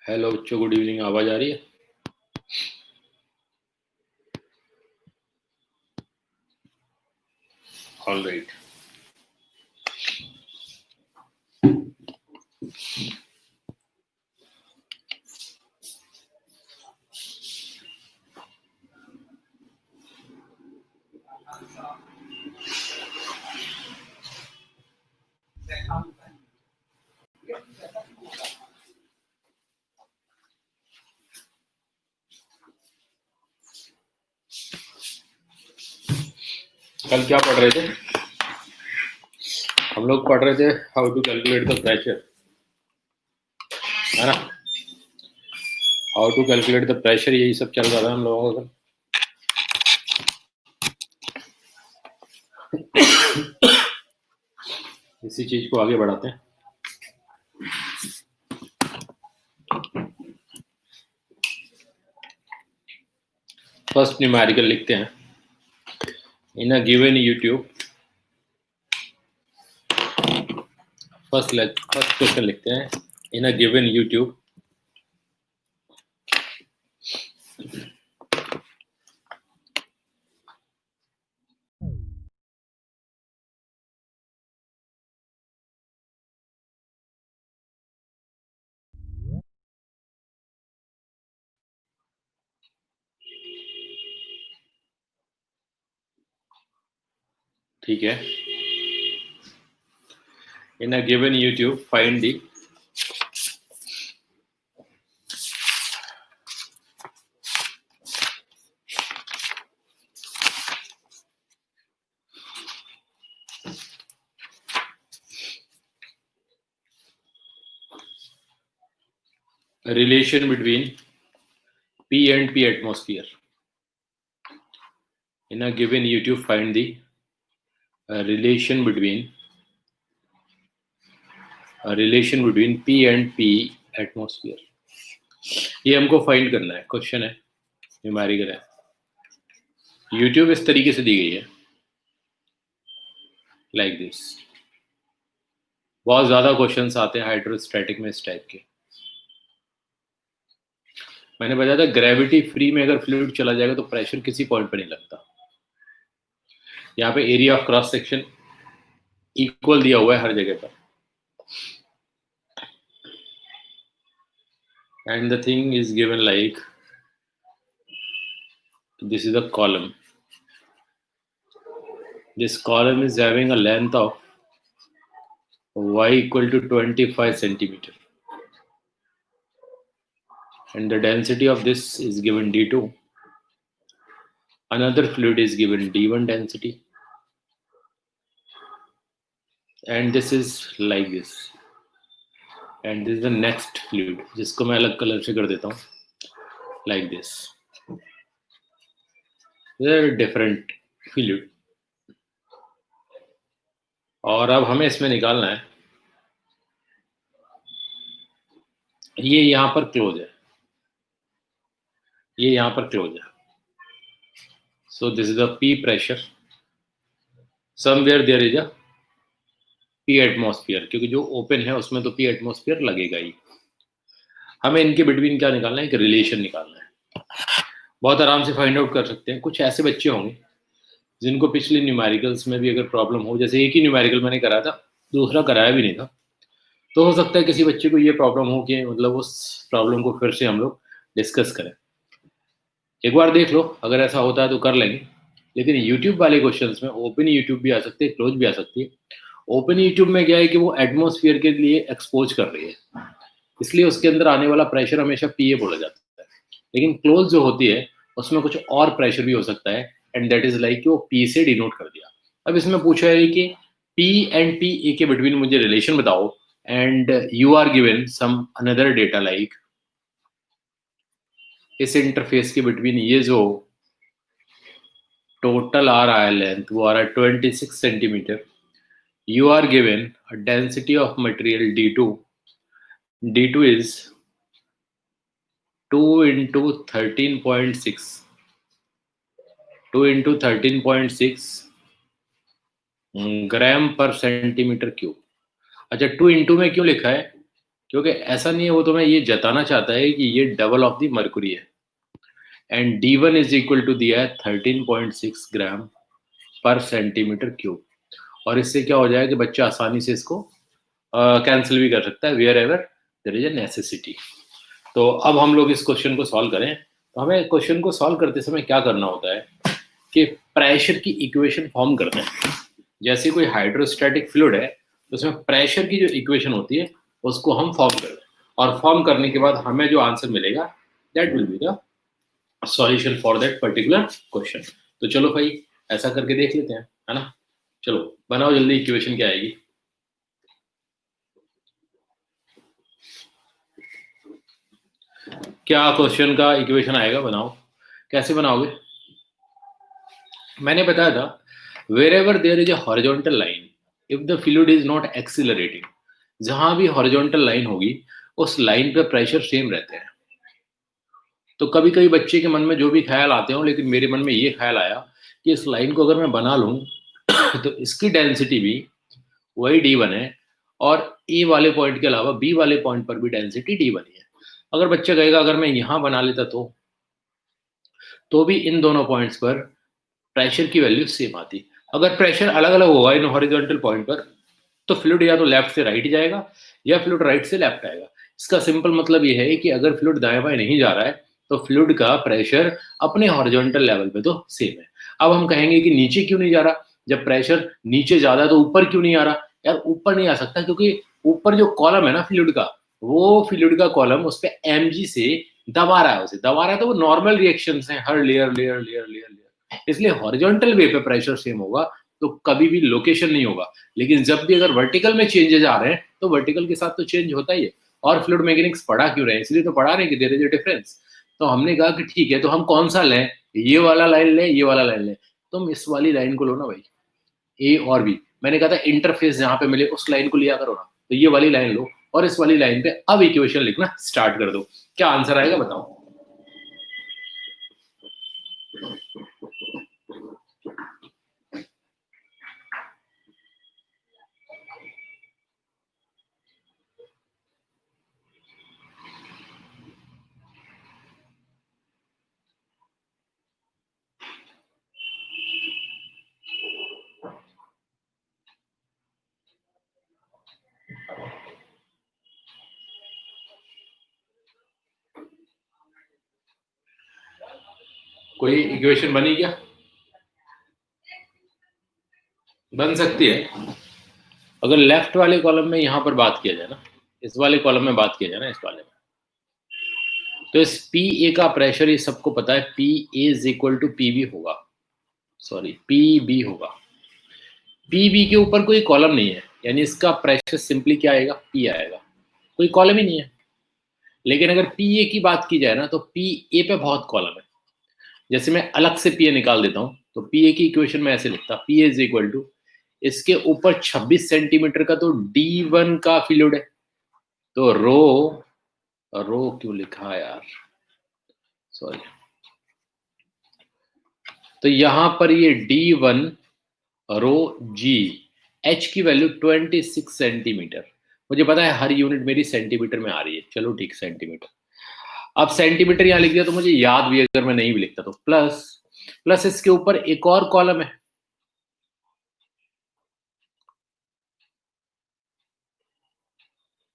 Hello बच्चों, good evening. आवाज आ रही है? All right. कल क्या पढ़ रहे थे? हम लोग पढ़ रहे थे how to calculate the pressure, है ना? How to calculate the pressure, यही सब चल रहा था हम लोगों का। इसी चीज को आगे बढ़ाते हैं। फर्स्ट न्यूमेरिकल लिखते हैं। In a given U tube, first question लिखते हैं। इन अ गिवन यूट्यूब, ठीक है। In a given U tube find the relation between P and P atmosphere. In a given YouTube, find the relation between P and P atmosphere. ये हमको find करना है, question है, numerical है। YouTube इस तरीके से दी गई है, लाइक दिस। बहुत ज्यादा क्वेश्चंस आते हैं हाइड्रोस्टैटिक में इस टाइप के। मैंने बताया था ग्रेविटी फ्री में अगर फ्लूइड चला जाएगा तो प्रेशर किसी पॉइंट पर नहीं लगता। यहाँ पे area of cross section equal दिया हुआ है हर जगह पर, and the thing is given like this is a column. This column is having a length of y equal to 25 centimeter, and the density of this is given d2. Another fluid is given d1 density, and this is like this, and this is the next fluid, जिसको मैं अलग colour से कर देता हूँ, like this. They're different fluid. और अब हमें इसमें निकालना है, ये यहाँ पर क्लोज है, ये यहाँ पर क्लोज है. So this is the P pressure. Somewhere there is a P atmosphere, क्योंकि जो ओपन है उसमें तो P एटमॉस्फेयर लगेगा ही. हमें इनके बिटवीन क्या निकालना है? एक रिलेशन निकालना है. बहुत आराम से फाइंड आउट कर सकते हैं. कुछ ऐसे बच्चे होंगे जिनको पिछले न्यूमेरिकल्स में भी अगर प्रॉब्लम हो, जैसे एक ही न्यूमेरिकल मैंने कराया था, दूसरा कराया भी नहीं था, तो हो सकता है किसी बच्चे को ये प्रॉब्लम हो कि मतलब उस प्रॉब्लम को फिर से हम लोग डिस्कस करें. एक बार देख लो, अगर ऐसा होता है तो कर लेंगे. लेकिन यूट्यूब वाले क्वेश्चंस में ओपन यूट्यूब भी आ सकती है, क्लोज भी आ सकती है. ओपन यूट्यूब में क्या है कि वो एटमॉस्फेयर के लिए एक्सपोज कर रही है, इसलिए उसके अंदर आने वाला प्रेशर हमेशा पीए बोला जाता है. लेकिन क्लोज जो होती है उसमें कुछ और प्रेशर भी हो सकता है, एंड दैट इज लाइक वो पी से डिनोट कर दिया. अब इसमें पूछा है कि पी एंड पी ए के बिटवीन मुझे रिलेशन बताओ, and you are given some another data like इस इंटरफेस के बिटवीन ये जो टोटल आ रहा है लेंथ वो आ रहा है 26 centimetre. You are given density of material D2. D2 is 2 into 13.6. 2 into 13.6 gram पर सेंटीमीटर क्यूब. अच्छा, 2 इंटू में क्यों लिखा है? क्योंकि ऐसा नहीं है, वो तुम्हें ये जताना चाहता है कि ये डबल ऑफ द मर्कुरी है। And D1 is equal to दिया है 13.6 ग्राम पर सेंटीमीटर क्यूब। और इससे क्या हो जाएगा कि बच्चा आसानी से इसको कैंसिल भी कर सकता है wherever there is a necessity. तो अब हम लोग इस क्वेश्चन को सॉल्व करें, तो हमें क्वेश्चन को सॉल्व करते समय क्या करना होता है कि प्रेशर की इक्वेशन फॉर्म करते हैं। जैसे कोई हाइड्रोस्टैटिक फ्लूइड है तो उसमें प्रेशर की जो इक्वेशन होती है उसको हम फॉर्म करते हैं, और फॉर्म करने के बाद हमें जो आंसर मिलेगा that will be the solution for that particular question. तो चलो भाई ऐसा करके देख लेते हैं, है ना। चलो बनाओ जल्दी, इक्वेशन क्या आएगी। क्या क्वेश्चन का इक्वेशन आएगा, बनाओ। कैसे बनाओगे? मैंने बताया था wherever there is a horizontal line if the fluid is not accelerating. जहां भी हॉरिजॉन्टल लाइन होगी उस लाइन पे प्रेशर सेम रहते हैं। तो कभी कभी बच्चे के मन में जो भी ख्याल आते हो, लेकिन मेरे मन में ये ख्याल आया कि इस लाइन को अगर मैं बना लूं तो इसकी डेंसिटी भी वही D1 है, और ए वाले पॉइंट के अलावा बी वाले पॉइंट पर भी डेंसिटी D1 ही है। अगर बच्चा कहेगा अगर मैं यहां बना लेता तो भी इन दोनों पॉइंट्स पर प्रेशर की वैल्यू सेम आती। अगर प्रेशर अलग अलग होगा इन हॉरिजॉन्टल पॉइंट पर तो फ्लूइड या तो लेफ्ट से राइट जाएगा या फ्लूइड राइट से लेफ्ट आएगा। इसका सिंपल मतलब ये है कि अगर फ्लूइड दाएं बाएं नहीं जा रहा है तो फ्लूइड का प्रेशर अपने हॉरिजॉन्टल लेवल पे तो सेम है। अब हम कहेंगे कि नीचे क्यों नहीं जा रहा, जब प्रेशर नीचे ज्यादा है तो ऊपर क्यों नहीं आ रहा? यार ऊपर नहीं आ सकता क्योंकि ऊपर जो कॉलम है ना फ्लूइड का, वो फ्लूइड का कॉलम उस पर mg से दबा रहा है, उसे दबा रहा है, तो वो नॉर्मल रिएक्शन है हर layer layer layer layer layer, इसलिए हॉरिजॉन्टल वे पे प्रेशर सेम होगा तो कभी भी लोकेशन नहीं होगा। लेकिन जब भी अगर वर्टिकल में चेंजेस आ रहे हैं तो वर्टिकल के साथ तो चेंज होता ही है। और फ्लूइड मैकेनिक्स पढ़ा क्यों रहे हैं? इसलिए तो पढ़ा रहे हैं कि देयर इज अ डिफरेंस। तो हमने कहा कि ठीक है, तो हम कौन सा लें, ये वाला लाइन लें ये वाला लाइन लें? तुम इस वाली लाइन को लो ना भाई, ए और बी। मैंने कहा था इंटरफेस जहां पे मिले उस लाइन को लिया करो ना, तो ये वाली लाइन लो और इस वाली लाइन पे अब इक्वेशन लिखना स्टार्ट कर दो। क्या आंसर आएगा बताओ। कोई इक्वेशन बनी क्या? बन सकती है अगर लेफ्ट वाले कॉलम में यहां पर बात किया जाए ना, इस वाले कॉलम में बात किया जाए ना, इस वाले में, तो इस पी ए का प्रेशर ये सबको पता है P A is equal to P B होगा, सॉरी पी बी होगा। पी बी के ऊपर कोई कॉलम नहीं है, यानी इसका प्रेशर सिंपली क्या आएगा, पी आएगा, कोई कॉलम ही नहीं है। लेकिन अगर पी ए की बात की जाए ना तो पी ए पे बहुत कॉलम है। जैसे मैं अलग से पी ए निकाल देता हूं तो पी ए की इक्वेशन में ऐसे लिखता, P A is equal to, इसके ऊपर 26 सेंटीमीटर का तो D1 का फ्लूइड है, तो रो, रो क्यों लिखा है यार, सॉरी, तो यहां पर ये D1 रो जी, एच की वैल्यू 26 सेंटीमीटर। मुझे पता है हर यूनिट मेरी सेंटीमीटर में आ रही है, चलो ठीक सेंटीमीटर। अब सेंटीमीटर यहां लिख दिया तो मुझे याद भी, अगर मैं नहीं भी लिखता तो प्लस, प्लस इसके ऊपर एक और कॉलम है,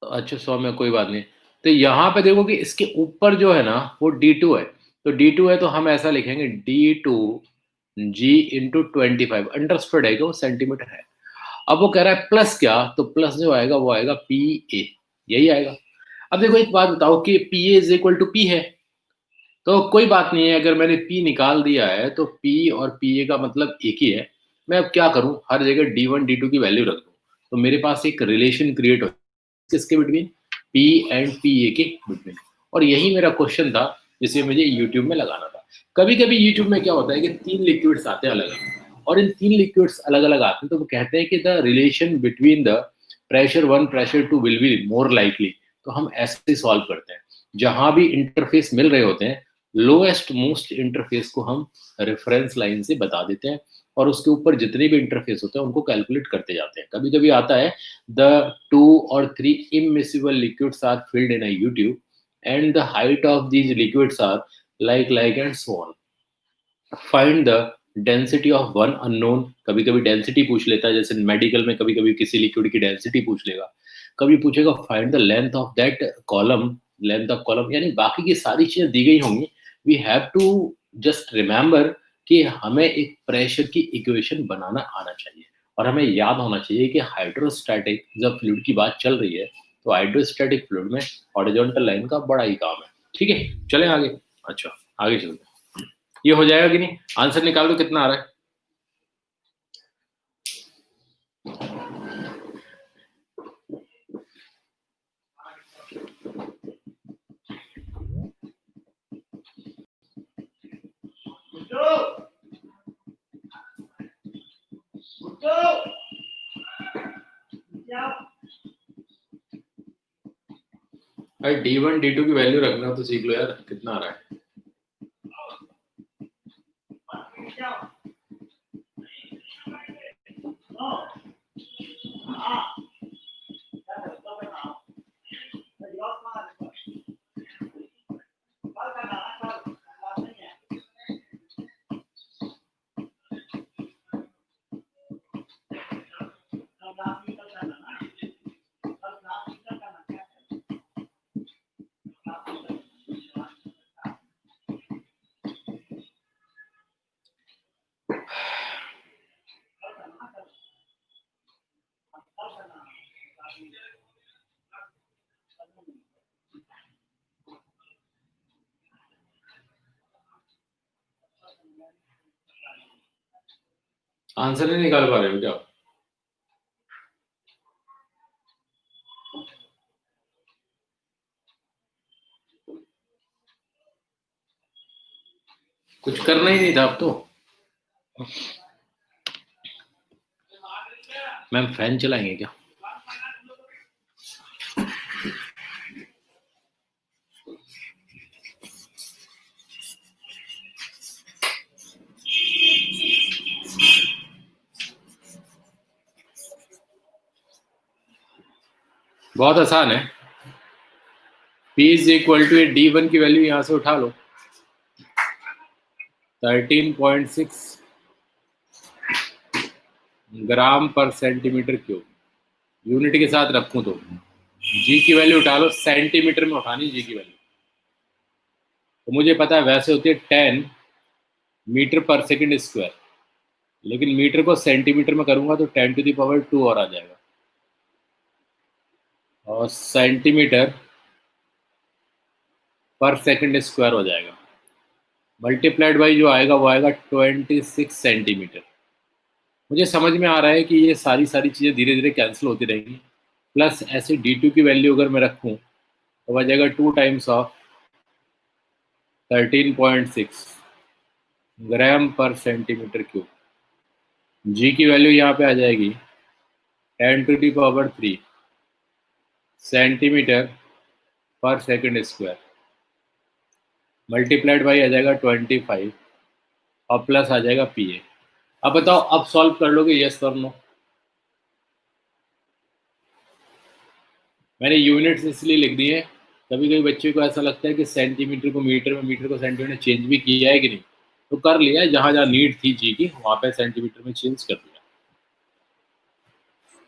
अच्छा 100 में कोई बात नहीं। तो यहाँ पे देखो कि इसके ऊपर जो है ना वो D2 है, तो D2 है तो हम ऐसा लिखेंगे D2 G इंटू 25, अंडरस्टूड है कि वो सेंटीमीटर है। अब वो कह रहा है प्लस क्या, तो प्लस जो आएगा वो आएगा पी ए, यही आएगा। अब देखो एक बात बताओ कि P A is equal to P है, तो कोई बात नहीं है, अगर मैंने पी निकाल दिया है तो पी और पी ए का मतलब एक ही है। मैं अब क्या करूं, हर जगह D1 D2 की वैल्यू रख दूं, तो मेरे पास एक रिलेशन क्रिएट हो किसके between, P and P A के बिटवीन। और यही मेरा क्वेश्चन था जिसे मुझे यूट्यूब में लगाना था। कभी कभी यूट्यूब में क्या होता है कि 3 लिक्विड्स आते हैं अलग अलग, और इन 3 लिक्विड्स अलग अलग आते हैं तो वो कहते हैं कि the relation between the pressure 1 pressure 2 will be more likely. तो हम ऐसे ही सॉल्व करते हैं, जहां भी इंटरफेस मिल रहे होते हैं लोएस्ट मोस्ट इंटरफेस को हम रेफरेंस लाइन से बता देते हैं, और उसके ऊपर जितने भी इंटरफेस होते हैं उनको कैलकुलेट करते जाते हैं। कभी कभी आता है द 2 और 3 immiscible liquids are filled in a U-tube and the height of these liquids are like and so on. Find the density of one unknown. कभी कभी डेंसिटी पूछ लेता है, जैसे मेडिकल में कभी कभी किसी लिक्विड की डेंसिटी पूछ लेगा। कभी पूछेगा find the length of that column, length of column, यानी बाकी की सारी चीजें दी गई होंगी। We have to just remember कि हमें एक प्रेशर की इक्वेशन बनाना आना चाहिए और हमें याद होना चाहिए कि हाइड्रोस्टैटिक जब फ्लूइड की बात चल रही है तो हाइड्रोस्टैटिक फ्लूइड में हॉरिजॉन्टल लाइन का बड़ा ही काम है। ठीक है, चलें आगे। अच्छा, आगे चलते हैं। ये हो जाएगा कि नहीं? आंसर निकाल दो, कितना आ रहा है? भाई D1 D2 की वैल्यू रखना तो सीख लो यार, कितना आ रहा है? आंसर नहीं निकाल पा रहे हो क्या? कुछ करना ही नहीं था अब तो। मैम फैन चलाएंगे क्या? बहुत आसान है। P is equal to D1 की वैल्यू यहां से उठा लो, 13.6 ग्राम पर सेंटीमीटर क्यूब। यूनिट के साथ रखूं तो G की वैल्यू उठा लो, सेंटीमीटर में उठानी G की वैल्यू। तो मुझे पता है वैसे होती है 10 मीटर पर सेकंड स्क्वायर, लेकिन मीटर को सेंटीमीटर में करूंगा तो 10 टू द पावर 2 और आ जाएगा, और सेंटीमीटर पर सेकंड स्क्वायर हो जाएगा। मल्टीप्लाइड बाई जो आएगा वो आएगा 26 सेंटीमीटर। मुझे समझ में आ रहा है कि ये सारी चीज़ें धीरे धीरे कैंसिल होती रहेंगी। प्लस ऐसे D2 की वैल्यू अगर मैं रखूं तो आ जाएगा 2 टाइम्स ऑफ 13.6 ग्राम पर सेंटीमीटर क्यूब। G की वैल्यू यहाँ पे आ जाएगी 10 टू द पावर 3 सेंटीमीटर पर सेकंड स्क्वायर, मल्टीप्लाइड बाई आ जाएगा 25 और प्लस आ जाएगा PA। अब बताओ, अब सॉल्व कर लोगे यस और नो? मैंने यूनिट्स इसलिए लिख दी है, कभी कभी बच्चे को ऐसा लगता है कि सेंटीमीटर को मीटर में, मीटर को सेंटीमीटर में चेंज भी किया है कि नहीं, तो कर लिया है। जहां जहां नीड थी G की वहां पे सेंटीमीटर में चेंज कर दिया।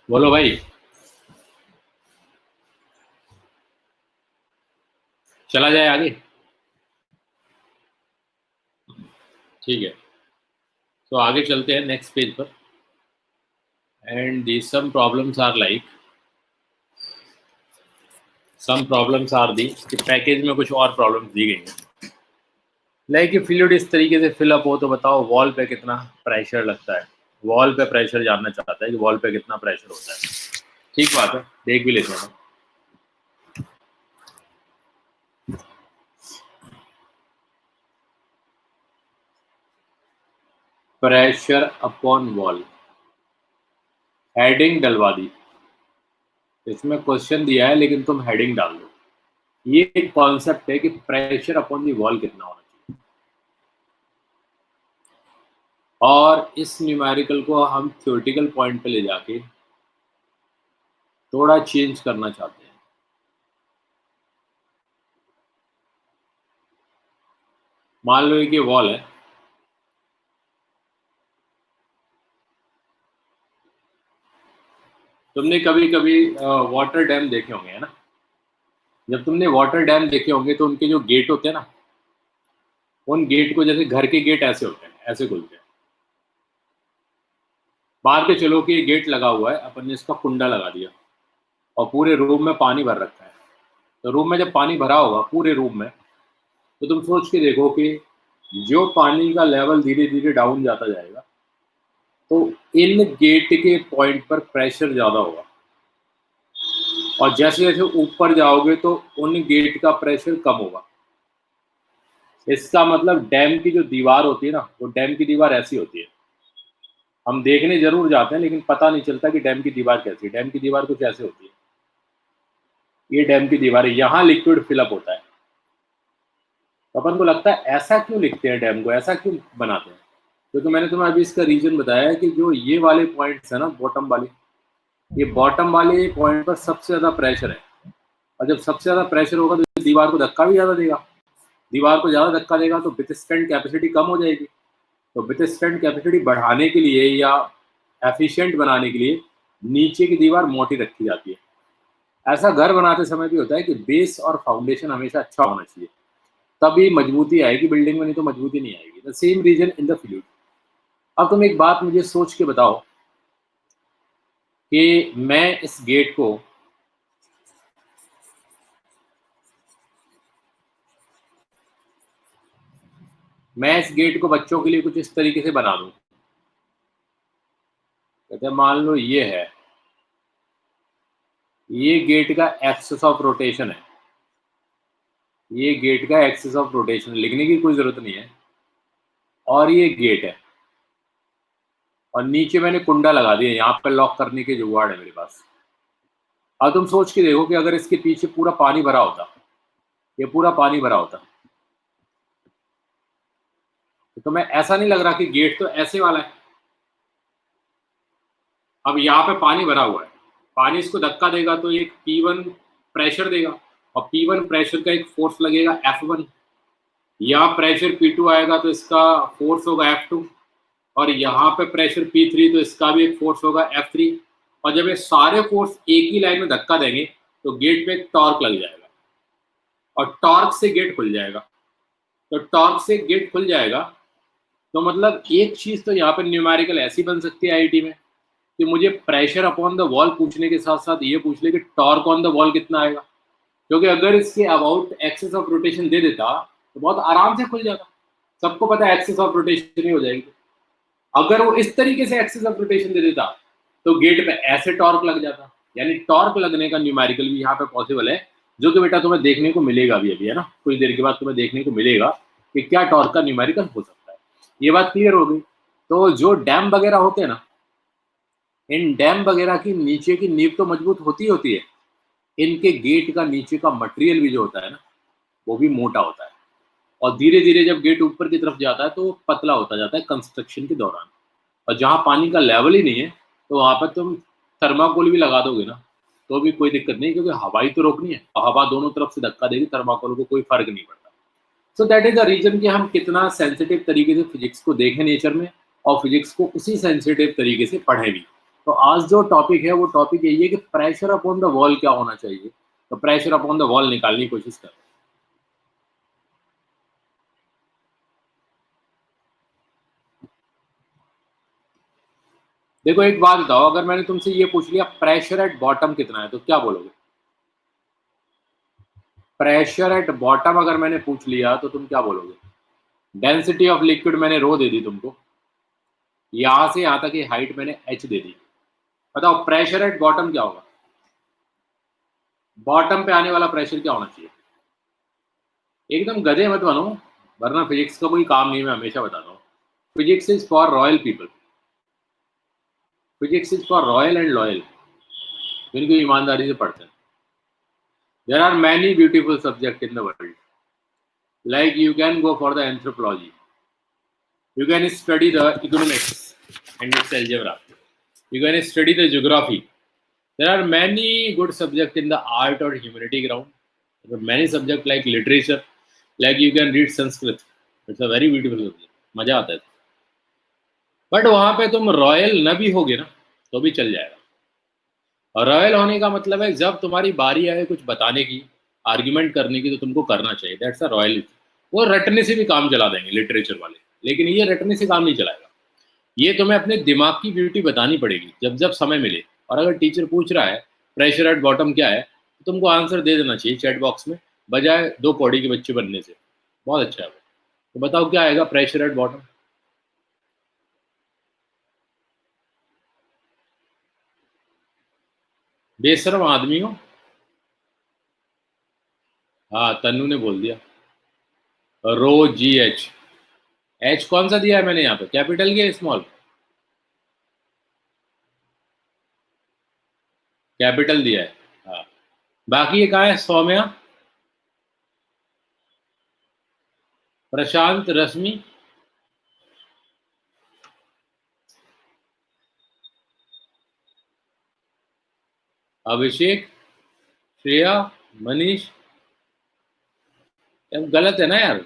बोलो भाई, चला जाए आगे? ठीक है, तो आगे चलते हैं नेक्स्ट पेज पर। And the some problems are like, some problems are the कि पैकेज में कुछ और प्रॉब्लम्स दी गई हैं। लाइक कि फ्लूइड इस तरीके से फिलअप हो तो बताओ वॉल पे कितना प्रेशर लगता है। वॉल पे प्रेशर जानना चाहता है कि वॉल पे कितना प्रेशर होता है। ठीक बात है, देख भी लेते हैं। प्रेशर अपॉन वॉल, हेडिंग डलवा दी। इसमें क्वेश्चन दिया है लेकिन तुम हेडिंग डाल दो। ये एक कॉन्सेप्ट है कि प्रेशर अपॉन दी वॉल कितना होना चाहिए। और इस न्यूमेरिकल को हम थ्योरेटिकल पॉइंट पे ले जाके थोड़ा चेंज करना चाहते हैं। मान लो कि वॉल है, तुमने कभी कभी वाटर डैम देखे होंगे, है ना? जब तुमने वाटर डैम देखे होंगे तो उनके जो गेट होते हैं ना, उन गेट को जैसे घर के गेट ऐसे होते हैं, ऐसे खुलते हैं। मान के चलो कि गेट लगा हुआ है, अपन ने इसका कुंडा लगा दिया और पूरे रूम में पानी भर रखा है। तो रूम में जब पानी भरा होगा पूरे रूम में, तो तुम सोच के देखो कि जो पानी का लेवल धीरे धीरे डाउन जाता जाएगा, तो इन गेट के पॉइंट पर प्रेशर ज़्यादा होगा, और जैसे जैसे ऊपर जाओगे तो उन गेट का प्रेशर कम होगा। इसका मतलब डैम की जो दीवार होती है ना, वो डैम की दीवार ऐसी होती है। हम देखने जरूर जाते हैं लेकिन पता नहीं चलता कि डैम की दीवार कैसी है। डैम की दीवार कुछ ऐसे होती है। ये डैम की दीवार है, यहाँ लिक्विड फिलअप होता है। तो अपन को लगता है ऐसा क्यों लिखते हैं, डैम को ऐसा क्यों बनाते हैं? क्योंकि मैंने तुम्हें अभी इसका रीजन बताया है कि जो ये वाले पॉइंट्स है ना, बॉटम वाले, ये बॉटम वाले पॉइंट पर सबसे ज्यादा प्रेशर है। और जब सबसे ज्यादा प्रेशर होगा तो दीवार को धक्का भी ज्यादा देगा। दीवार को ज्यादा धक्का देगा तो विथस्टैंड कैपेसिटी कम हो जाएगी। तो विथस्टैंड कैपेसिटी बढ़ाने के लिए या एफिशिएंट बनाने के लिए नीचे की दीवार मोटी रखी जाती है। ऐसा घर बनाते समय भी होता है कि बेस और फाउंडेशन हमेशा अच्छा होना चाहिए, तभी मजबूती आएगी बिल्डिंग में, नहीं तो मजबूती नहीं आएगी। The same reason in the fluid. अब तुम एक बात मुझे सोच के बताओ कि मैं इस गेट को बच्चों के लिए कुछ इस तरीके से बना दूं। कहते हैं मान लो ये गेट का एक्सिस ऑफ रोटेशन है। ये गेट का एक्सिस ऑफ रोटेशन, लिखने की कोई जरूरत नहीं है। और ये गेट है, और नीचे मैंने कुंडा लगा दिया, यहाँ पे लॉक करने के जुगाड़ है मेरे पास। अब तुम सोच के देखो कि अगर इसके पीछे पूरा पानी भरा होता, ये पूरा पानी भरा होता, तो तुम्हें ऐसा नहीं लग रहा कि गेट तो ऐसे वाला है? अब यहाँ पे पानी भरा हुआ है, पानी इसको धक्का देगा तो एक P1 प्रेशर देगा, और P1 प्रेशर का एक फोर्स लगेगा F1। यहाँ प्रेशर P2 आएगा तो इसका फोर्स होगा F2, और यहाँ पे प्रेशर P3 तो इसका भी एक फोर्स होगा F3। और जब ये सारे फोर्स एक ही लाइन में धक्का देंगे तो गेट पे एक टॉर्क लग जाएगा, और टॉर्क से गेट खुल जाएगा। तो टॉर्क से गेट खुल जाएगा, तो मतलब एक चीज तो यहाँ पे न्यूमेरिकल ऐसी बन सकती है आईटी में कि मुझे प्रेशर अपॉन द वॉल पूछने के साथ साथ ये पूछ ले कि टॉर्क ऑन द वॉल कितना आएगा। क्योंकि अगर इसके अबाउट एक्सिस ऑफ रोटेशन दे देता तो बहुत आराम से खुल जाता। सबको पता है एक्सिस ऑफ रोटेशन ही हो जाएगी। अगर वो इस तरीके से एक्सिस ऑफ रोटेशन दे देता तो गेट पे ऐसे टॉर्क लग जाता। यानी टॉर्क लगने का न्यूमेरिकल भी यहाँ पे पॉसिबल है, जो कि बेटा तुम्हें देखने को मिलेगा भी अभी, है ना? कुछ देर के बाद तुम्हें देखने को मिलेगा कि क्या टॉर्क का न्यूमेरिकल हो सकता है। ये बात क्लियर हो गई। तो जो डैम वगैरह होते हैं ना, इन डैम वगैरह की नीचे की नींव तो मजबूत होती है। इनके गेट का नीचे का मटेरियल भी जो होता है ना, वो भी मोटा होता है। और धीरे धीरे जब गेट ऊपर की तरफ जाता है तो वो पतला होता जाता है कंस्ट्रक्शन के दौरान। और जहाँ पानी का लेवल ही नहीं है, तो वहां पर तुम थर्माकोल भी लगा दोगे ना, तो भी कोई दिक्कत नहीं, क्योंकि हवा ही तो रोकनी है और हवा दोनों तरफ से धक्का देगी, थर्माकोल को कोई फर्क नहीं पड़ता। So that is the reason कि हम कितना सेंसिटिव तरीके से फिजिक्स को देखें नेचर में, और फिजिक्स को उसी सेंसिटिव तरीके से पढ़ें भी। तो आज जो टॉपिक है वो टॉपिक यही है कि प्रेशर अपॉन द वॉल क्या होना चाहिए। तो प्रेशर अपॉन द वॉल निकालने की कोशिश करें। देखो एक बात बताओ, अगर मैंने तुमसे ये पूछ लिया प्रेशर एट बॉटम कितना है, तो क्या बोलोगे? प्रेशर एट बॉटम अगर मैंने पूछ लिया तो तुम क्या बोलोगे? डेंसिटी ऑफ लिक्विड मैंने रो दे दी तुमको, यहां से यहां तक की हाइट मैंने h दे दी। बताओ प्रेशर एट बॉटम क्या होगा? बॉटम पे आने वाला प्रेशर क्या होना चाहिए? एकदम गधे मत बनो, वरना फिजिक्स का कोई काम नहीं, मैं हमेशा बताता हूँ। Physics is for royal people. Physics is for royal and loyal, जिनको ईमानदारी से पढ़ते हैं। There are many beautiful subject in the world, like you can go for the anthropology, You can study the economics and its algebra. You can study the geography. There are many good subjects in the art or humanity ground. There are many subjects like literature, like you can read Sanskrit. It's a very beautiful subject. मजा आता है. But वहां पे तुम royal न भी होगे ना तो भी चल जाएगा. और रॉयल होने का मतलब है जब तुम्हारी बारी आए कुछ बताने की, आर्ग्यूमेंट करने की, तो तुमको करना चाहिए. That's a royal. वो रटने से भी काम चला देंगे लिटरेचर वाले, लेकिन ये रटने से काम नहीं चलाएगा. ये तुम्हें अपने दिमाग की ब्यूटी बतानी पड़ेगी जब जब समय मिले. और अगर टीचर पूछ रहा है प्रेशर एट बॉटम क्या है, तो तुमको आंसर दे देना चाहिए चैट बॉक्स में, बजाय दो पौड़ी के बच्चे बनने से. बहुत अच्छा है वो. तो बताओ क्या आएगा प्रेशर एट बॉटम. बेशरम आदमी हो. हाँ, तन्नू ने बोल दिया. रो जी एच. एच कौन सा दिया है मैंने यहाँ पे, कैपिटल या स्मॉल? कैपिटल दिया है. हाँ. बाकी ये कहाँ है? सौम्या, प्रशांत, रश्मि, अभिषेक, श्रेया, मनीष. अब गलत है ना यार,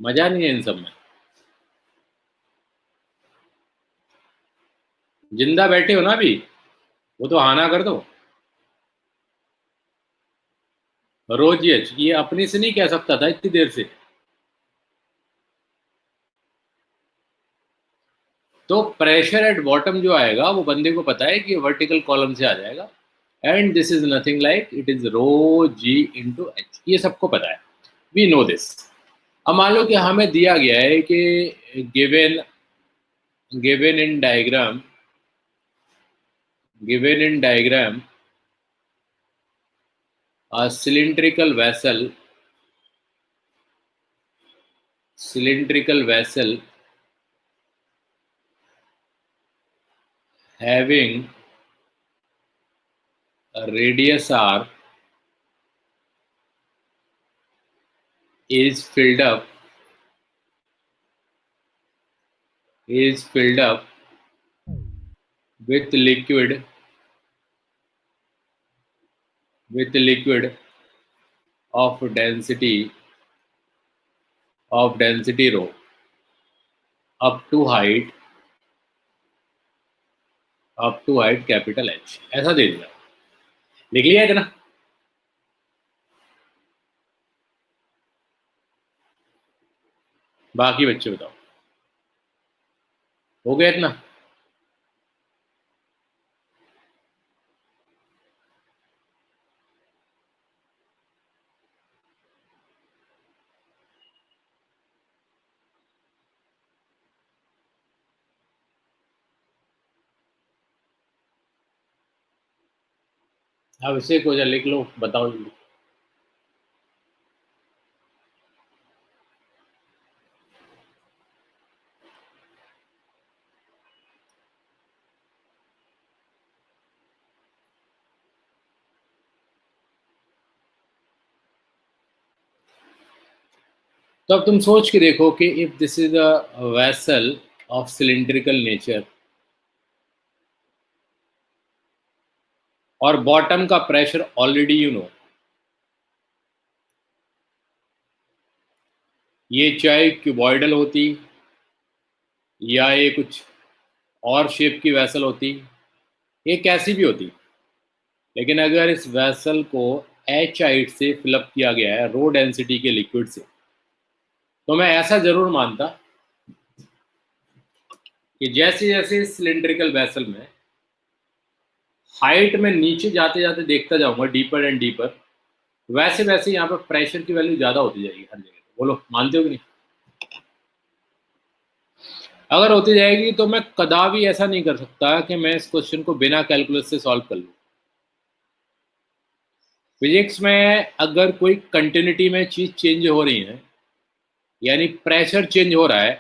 मजा नहीं है इन सब में. जिंदा बैठे हो ना अभी, वो तो हाना कर दो. रोज ये अपने से नहीं कह सकता था इतनी देर से. तो प्रेशर एट बॉटम जो आएगा वो बंदे को पता है कि वर्टिकल कॉलम से आ जाएगा. And this is nothing like, it is rho g into h. ये सबको पता है. We know this. अब मान लो कि हमें दिया गया है कि given given in diagram given in diagram a cylindrical vessel having a radius r is filled up with liquid of density rho up to height capital H. ऐसा दे दिया. लिख लिया इतना. बाकी बच्चे बताओ, हो गया इतना? अब इसे को लिख लो, बताओ जल्दी. तो अब तुम सोच के देखो कि if this is a vessel of cylindrical nature और बॉटम का प्रेशर ऑलरेडी यू नो, ये चाहे क्यूबॉइडल होती या ये कुछ और शेप की वेसल होती, ये कैसी भी होती, लेकिन अगर इस वेसल को एच हाइट से फिलअप किया गया है रो डेंसिटी के लिक्विड से, तो मैं ऐसा जरूर मानता कि जैसे जैसे सिलिंड्रिकल वेसल में हाइट में नीचे जाते जाते देखता जाऊंगा डीपर एंड डीपर, वैसे वैसे यहाँ पर प्रेशर की वैल्यू ज्यादा होती जाएगी हर जगह. बोलो मानते हो कि नहीं? अगर होती जाएगी तो मैं कदापि ऐसा नहीं कर सकता कि मैं इस क्वेश्चन को बिना कैलकुलस से सॉल्व कर लूँ. फिजिक्स में अगर कोई कंटिन्यूटी में चीज चेंज हो रही है, यानी प्रेशर चेंज हो रहा है,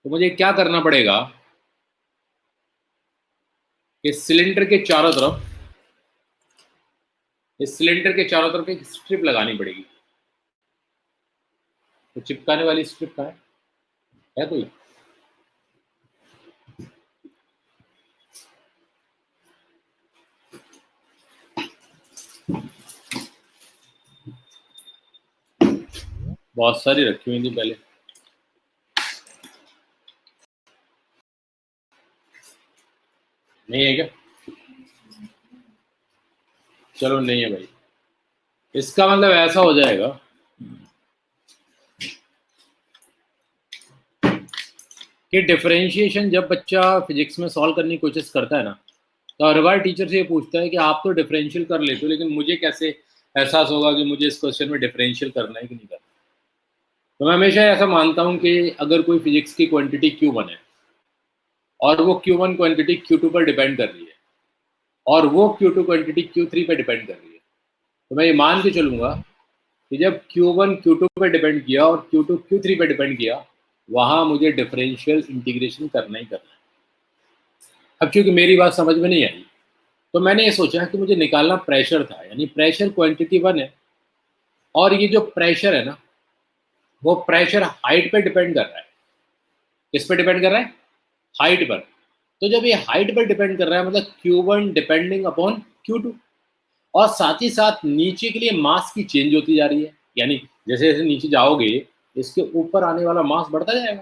तो मुझे क्या करना पड़ेगा कि सिलेंडर के चारों तरफ, इस सिलेंडर के चारों तरफ एक स्ट्रिप लगानी पड़ेगी. तो चिपकाने वाली स्ट्रिप कहाँ है? है कोई? बहुत सारी रखी हुई थी पहले। नहीं है क्या? चलो नहीं है भाई, इसका मतलब ऐसा हो जाएगा कि डिफरेंशिएशन जब बच्चा फिजिक्स में सॉल्व करने की कोशिश करता है ना, तो हर बार टीचर से ये पूछता है कि आप तो डिफरेंशियल कर लेते हो, लेकिन मुझे कैसे एहसास होगा कि मुझे इस क्वेश्चन में डिफरेंशियल करना है कि नहीं करना। तो मैं हमेशा ऐसा मानता हूँ कि अगर कोई फिजिक्स की क्वांटिटी Q1 है और वो Q1 क्वांटिटी Q2 पर डिपेंड कर रही है और वो Q2 क्वांटिटी Q3 पर डिपेंड कर रही है, तो मैं ये मान के चलूंगा कि जब Q1 Q2 पर डिपेंड किया और Q2 Q3 पर डिपेंड किया, वहां मुझे डिफरेंशियल इंटीग्रेशन करना ही करना है। अब चूंकि मेरी बात समझ में नहीं आई, तो मैंने ये सोचा कि मुझे निकालना प्रेशर था, यानी प्रेशर क्वांटिटी 1 है और ये जो प्रेशर है ना, वो प्रेशर हाइट पे डिपेंड कर रहा है। किस पे डिपेंड कर रहा है? हाइट पर। तो जब ये हाइट पर डिपेंड कर रहा है, मतलब Q1 डिपेंडिंग अपॉन Q2, और साथ ही साथ नीचे के लिए मास की चेंज होती जा रही है, यानी जैसे जैसे नीचे जाओगे इसके ऊपर आने वाला मास बढ़ता जाएगा।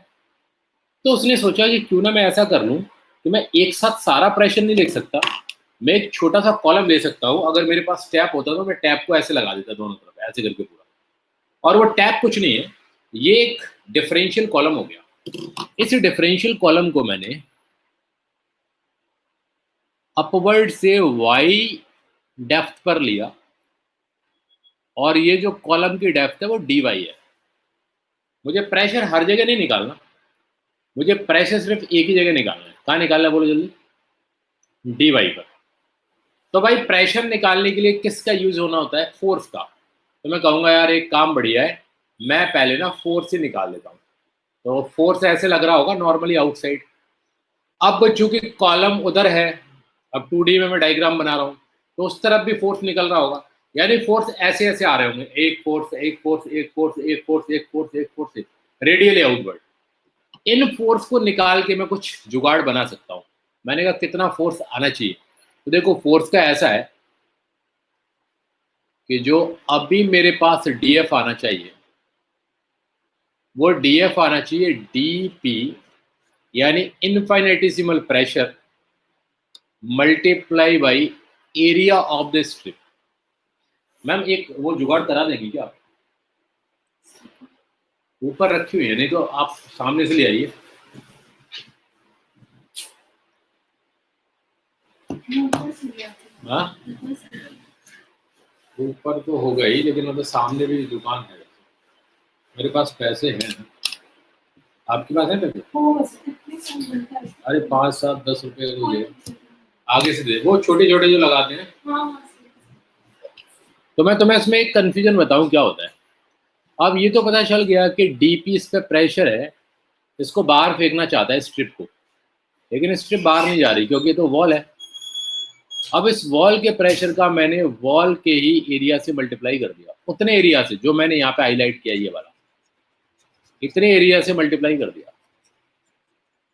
तो उसने सोचा कि क्यों ना मैं ऐसा कर लूं कि मैं एक साथ सारा प्रेशर नहीं लिख सकता, मैं एक छोटा सा कॉलम ले सकता हूं। अगर मेरे पास टैप होता तो मैं टैप को ऐसे लगा देता दोनों तरफ, ऐसे करके पूरा। और वो टैप कुछ नहीं है, ये एक डिफरेंशियल कॉलम हो गया। इस डिफरेंशियल कॉलम को मैंने अपवर्ड से वाई डेप्थ पर लिया और ये जो कॉलम की डेप्थ है वो dy है। मुझे प्रेशर हर जगह नहीं निकालना, मुझे प्रेशर सिर्फ एक ही जगह निकालना है। कहाँ निकालना है बोलो जल्दी? dy पर। तो भाई प्रेशर निकालने के लिए किसका यूज होना होता है? फोर्स का। तो मैं कहूंगा यार एक काम बढ़िया है, मैं पहले ना फोर्स से निकाल लेता हूँ। तो फोर्स ऐसे लग रहा होगा नॉर्मली आउटसाइड। अब चूंकि कॉलम उधर है, अब 2D में मैं डायग्राम बना रहा हूँ, तो उस तरफ भी फोर्स निकल रहा होगा, यानी फोर्स ऐसे ऐसे आ रहे होंगे, एक फोर्स एक फोर्स एक फोर्स एक फोर्स एक फोर्स एक force, radially outward. In force को निकाल के मैं कुछ जुगाड़ बना सकता हूँ। मैंने कहा कितना फोर्स आना चाहिए, तो देखो फोर्स का ऐसा है कि जो अभी मेरे पास डीएफ आना चाहिए, वो डीएफ आना चाहिए डीपी, यानी infinitesimal pressure multiply by area of the strip. Ma'am एक वो जुगाड़ करा देंगी क्या? ऊपर रखी हुई है, नहीं तो आप सामने से ले आइए। हाँ ऊपर तो हो गई, लेकिन मतलब सामने भी दुकान है, मेरे पास पैसे हैं। आपके पास है पैसे? अरे 5 7 10 रुपए तो दे, आगे से दे, वो छोटे छोटे जो लगाते हैं। तो मैं तुम्हें इसमें एक कंफ्यूजन बताऊं क्या होता है। अब ये तो पता चल गया कि डीपी इस पे प्रेशर है, इसको बाहर फेंकना चाहता है स्ट्रिप को, लेकिन स्ट्रिप बाहर नहीं जा रही क्योंकि तो वॉल है। अब इस वॉल के प्रेशर का मैंने वॉल के ही एरिया से मल्टीप्लाई कर दिया, उतने एरिया से जो मैंने यहाँ पे हाईलाइट किया ये वाला, इतने एरिया से मल्टीप्लाई कर दिया।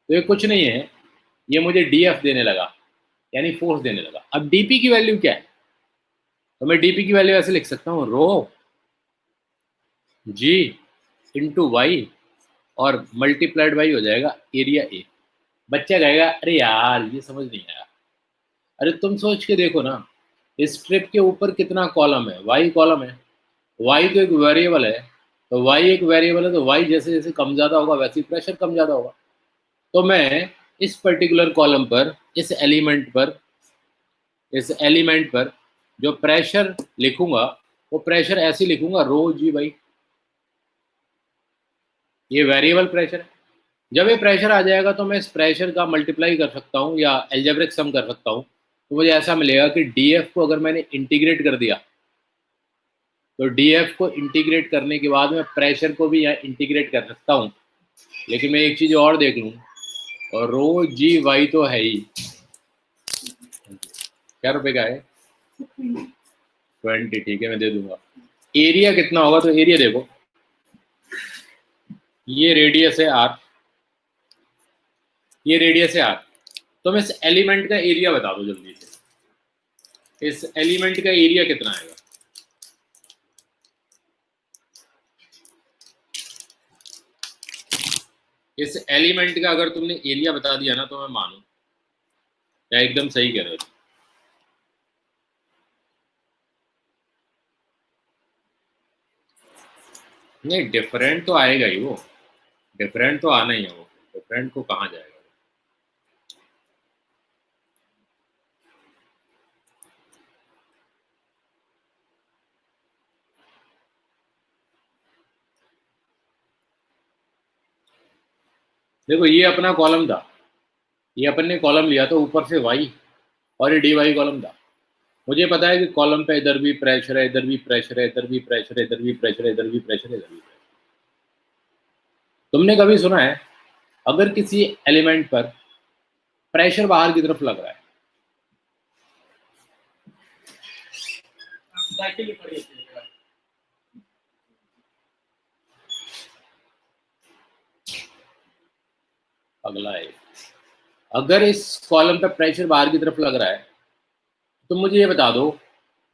तो ये कुछ नहीं है, ये मुझे डीएफ देने लगा, यानी फोर्स देने लगा। अब डीपी की वैल्यू क्या है? तो मैं डीपी की वैल्यू ऐसे लिख सकता हूँ, रो जी इंटू वाई और मल्टीप्लाइड बाई हो जाएगा एरिया ए। बच्चा कहेगा अरे यार ये समझ नहीं आया। अरे तुम सोच के देखो ना, इस स्ट्रिप के ऊपर कितना कॉलम है? वाई कॉलम है, वाई तो एक वेरिएबल है, तो वाई एक वेरिएबल है, तो वाई जैसे जैसे कम ज़्यादा होगा वैसे ही प्रेशर कम ज़्यादा होगा। तो मैं इस पर्टिकुलर कॉलम पर, इस एलिमेंट पर जो प्रेशर लिखूंगा, वो प्रेशर ऐसे लिखूंगा, रो जी बाई, ये वेरिएबल प्रेशर है। जब ये प्रेशर आ जाएगा तो मैं इस प्रेशर का मल्टीप्लाई कर सकता हूँ या एल्जेब्रिक सम कर सकता हूँ, तो मुझे ऐसा मिलेगा कि डीएफ को अगर मैंने इंटीग्रेट कर दिया, तो डीएफ को इंटीग्रेट करने के बाद मैं प्रेशर को भी यहाँ इंटीग्रेट कर सकता हूँ। लेकिन मैं एक चीज़ और देख लूँ, और रो जी वाई तो है ही, क्या रुपए का है? 20, ठीक है मैं दे दूंगा। एरिया कितना होगा? तो एरिया देखो, ये रेडियस है आर, ये रेडियस है आर। तो इस एलिमेंट का एरिया बता दो जल्दी से, इस एलिमेंट का एरिया कितना आएगा? इस एलिमेंट का अगर तुमने एरिया बता दिया ना तो मैं मानूं, क्या एकदम सही कह रहे हो? नहीं, डिफरेंट तो आएगा ही वो, डिफरेंट तो आना ही है वो, डिफरेंट को कहाँ जाएगा? देखो ये अपना कॉलम था, ये अपन ने कॉलम लिया तो ऊपर से वाई और ये डी वाई कॉलम था। मुझे पता है कि कॉलम पे इधर भी प्रेशर है, इधर भी प्रेशर है, इधर भी प्रेशर है, इधर भी प्रेशर है, इधर भी प्रेशर है, इधर भी प्रेशर। तुमने कभी सुना है अगर किसी एलिमेंट पर प्रेशर बाहर की तरफ लग रहा है, अगला है, अगर इस कॉलम पे प्रेशर बाहर की तरफ लग रहा है तो मुझे ये बता दो,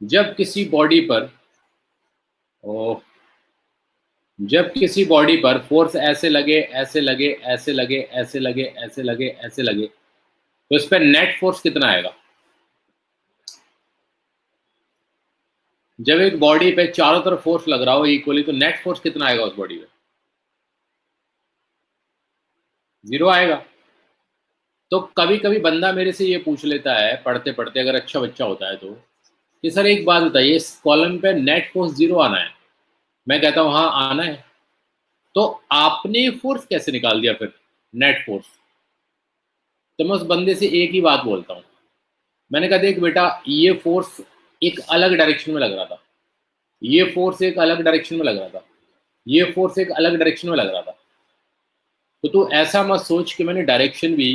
जब किसी बॉडी पर जब किसी बॉडी पर फोर्स ऐसे लगे, ऐसे लगे, ऐसे लगे, ऐसे लगे, ऐसे लगे, ऐसे लगे, तो इस पर नेट फोर्स कितना आएगा? जब एक बॉडी पे चारों तरफ फोर्स लग रहा हो इक्वली, तो नेट फोर्स कितना आएगा उस बॉडी पे? 0 आएगा। तो कभी कभी बंदा मेरे से ये पूछ लेता है पढ़ते पढ़ते, अगर अच्छा बच्चा होता है तो, कि सर एक बात बताइए, इस कॉलम पे नेट फोर्स 0 आना है। मैं कहता हूँ हाँ आना है। तो आपने फोर्स कैसे निकाल दिया फिर, नेट फोर्स? तो मैं उस बंदे से एक ही बात बोलता हूँ, मैंने कहा देख बेटा, ये फोर्स एक अलग डायरेक्शन में लग रहा था, ये फोर्स एक अलग डायरेक्शन में लग रहा था, ये फोर्स एक अलग डायरेक्शन में लग रहा था। तो तू ऐसा मत सोच कि मैंने डायरेक्शन भी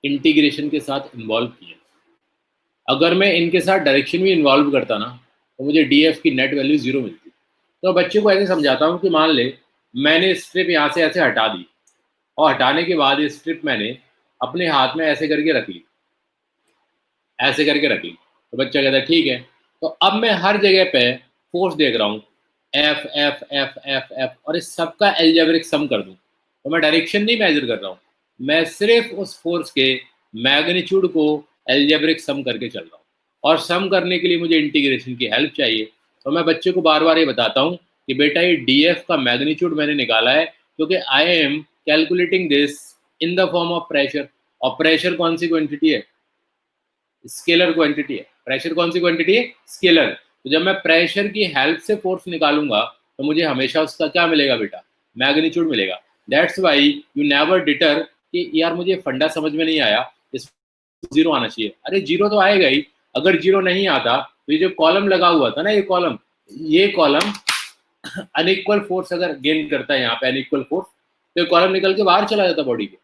इंटीग्रेशन के साथ इन्वॉल्व किया। अगर मैं इनके साथ डायरेक्शन भी इन्वॉल्व करता ना तो मुझे डी एफ की नेट वैल्यू 0 मिलती। तो बच्चे को ऐसे समझाता हूँ कि मान ले मैंने स्ट्रिप यहाँ से ऐसे हटा दी, और हटाने के बाद ये स्ट्रिप मैंने अपने हाथ में ऐसे करके रख ली, ऐसे करके रख ली। तो बच्चा कहता है ठीक है। तो अब मैं हर जगह पे फोर्स देख रहा हूँ, F F F F F, और इस सबका एल्जेब्रिक सम कर दूँ, तो मैं डायरेक्शन नहीं मेजर कर रहा हूँ, मैं सिर्फ उस फोर्स के मैग्नीट्यूड को एल्जेब्रिक सम करके चल रहा हूँ। और सम करने के लिए मुझे इंटीग्रेशन की हेल्प चाहिए। तो मैं बच्चे को बार बार ये बताता हूँ कि बेटा ये डी एफ का मैग्नीट्यूड मैंने निकाला है क्योंकि I am calculating this in the form of pressure. और प्रेशर कौन सी क्वांटिटी है? स्केलर क्वांटिटी है। प्रेशर कौन सी क्वांटिटी है? स्केलर। तो जब मैं प्रेशर की हेल्प से फोर्स निकालूंगा तो मुझे हमेशा उसका क्या मिलेगा बेटा? मैग्नीट्यूड मिलेगा। That's why you never deter कि यार मुझे फंडा समझ में नहीं आया, इस 0 आना चाहिए। अरे 0 तो आएगा ही। अगर 0 नहीं आता तो ये जो कॉलम लगा हुआ था ना, ये कॉलम अनइक्वल फोर्स अगर गेन करता है यहाँ पे अनइक्वल फोर्स, तो कॉलम निकल के बाहर चला जाता बॉडी के।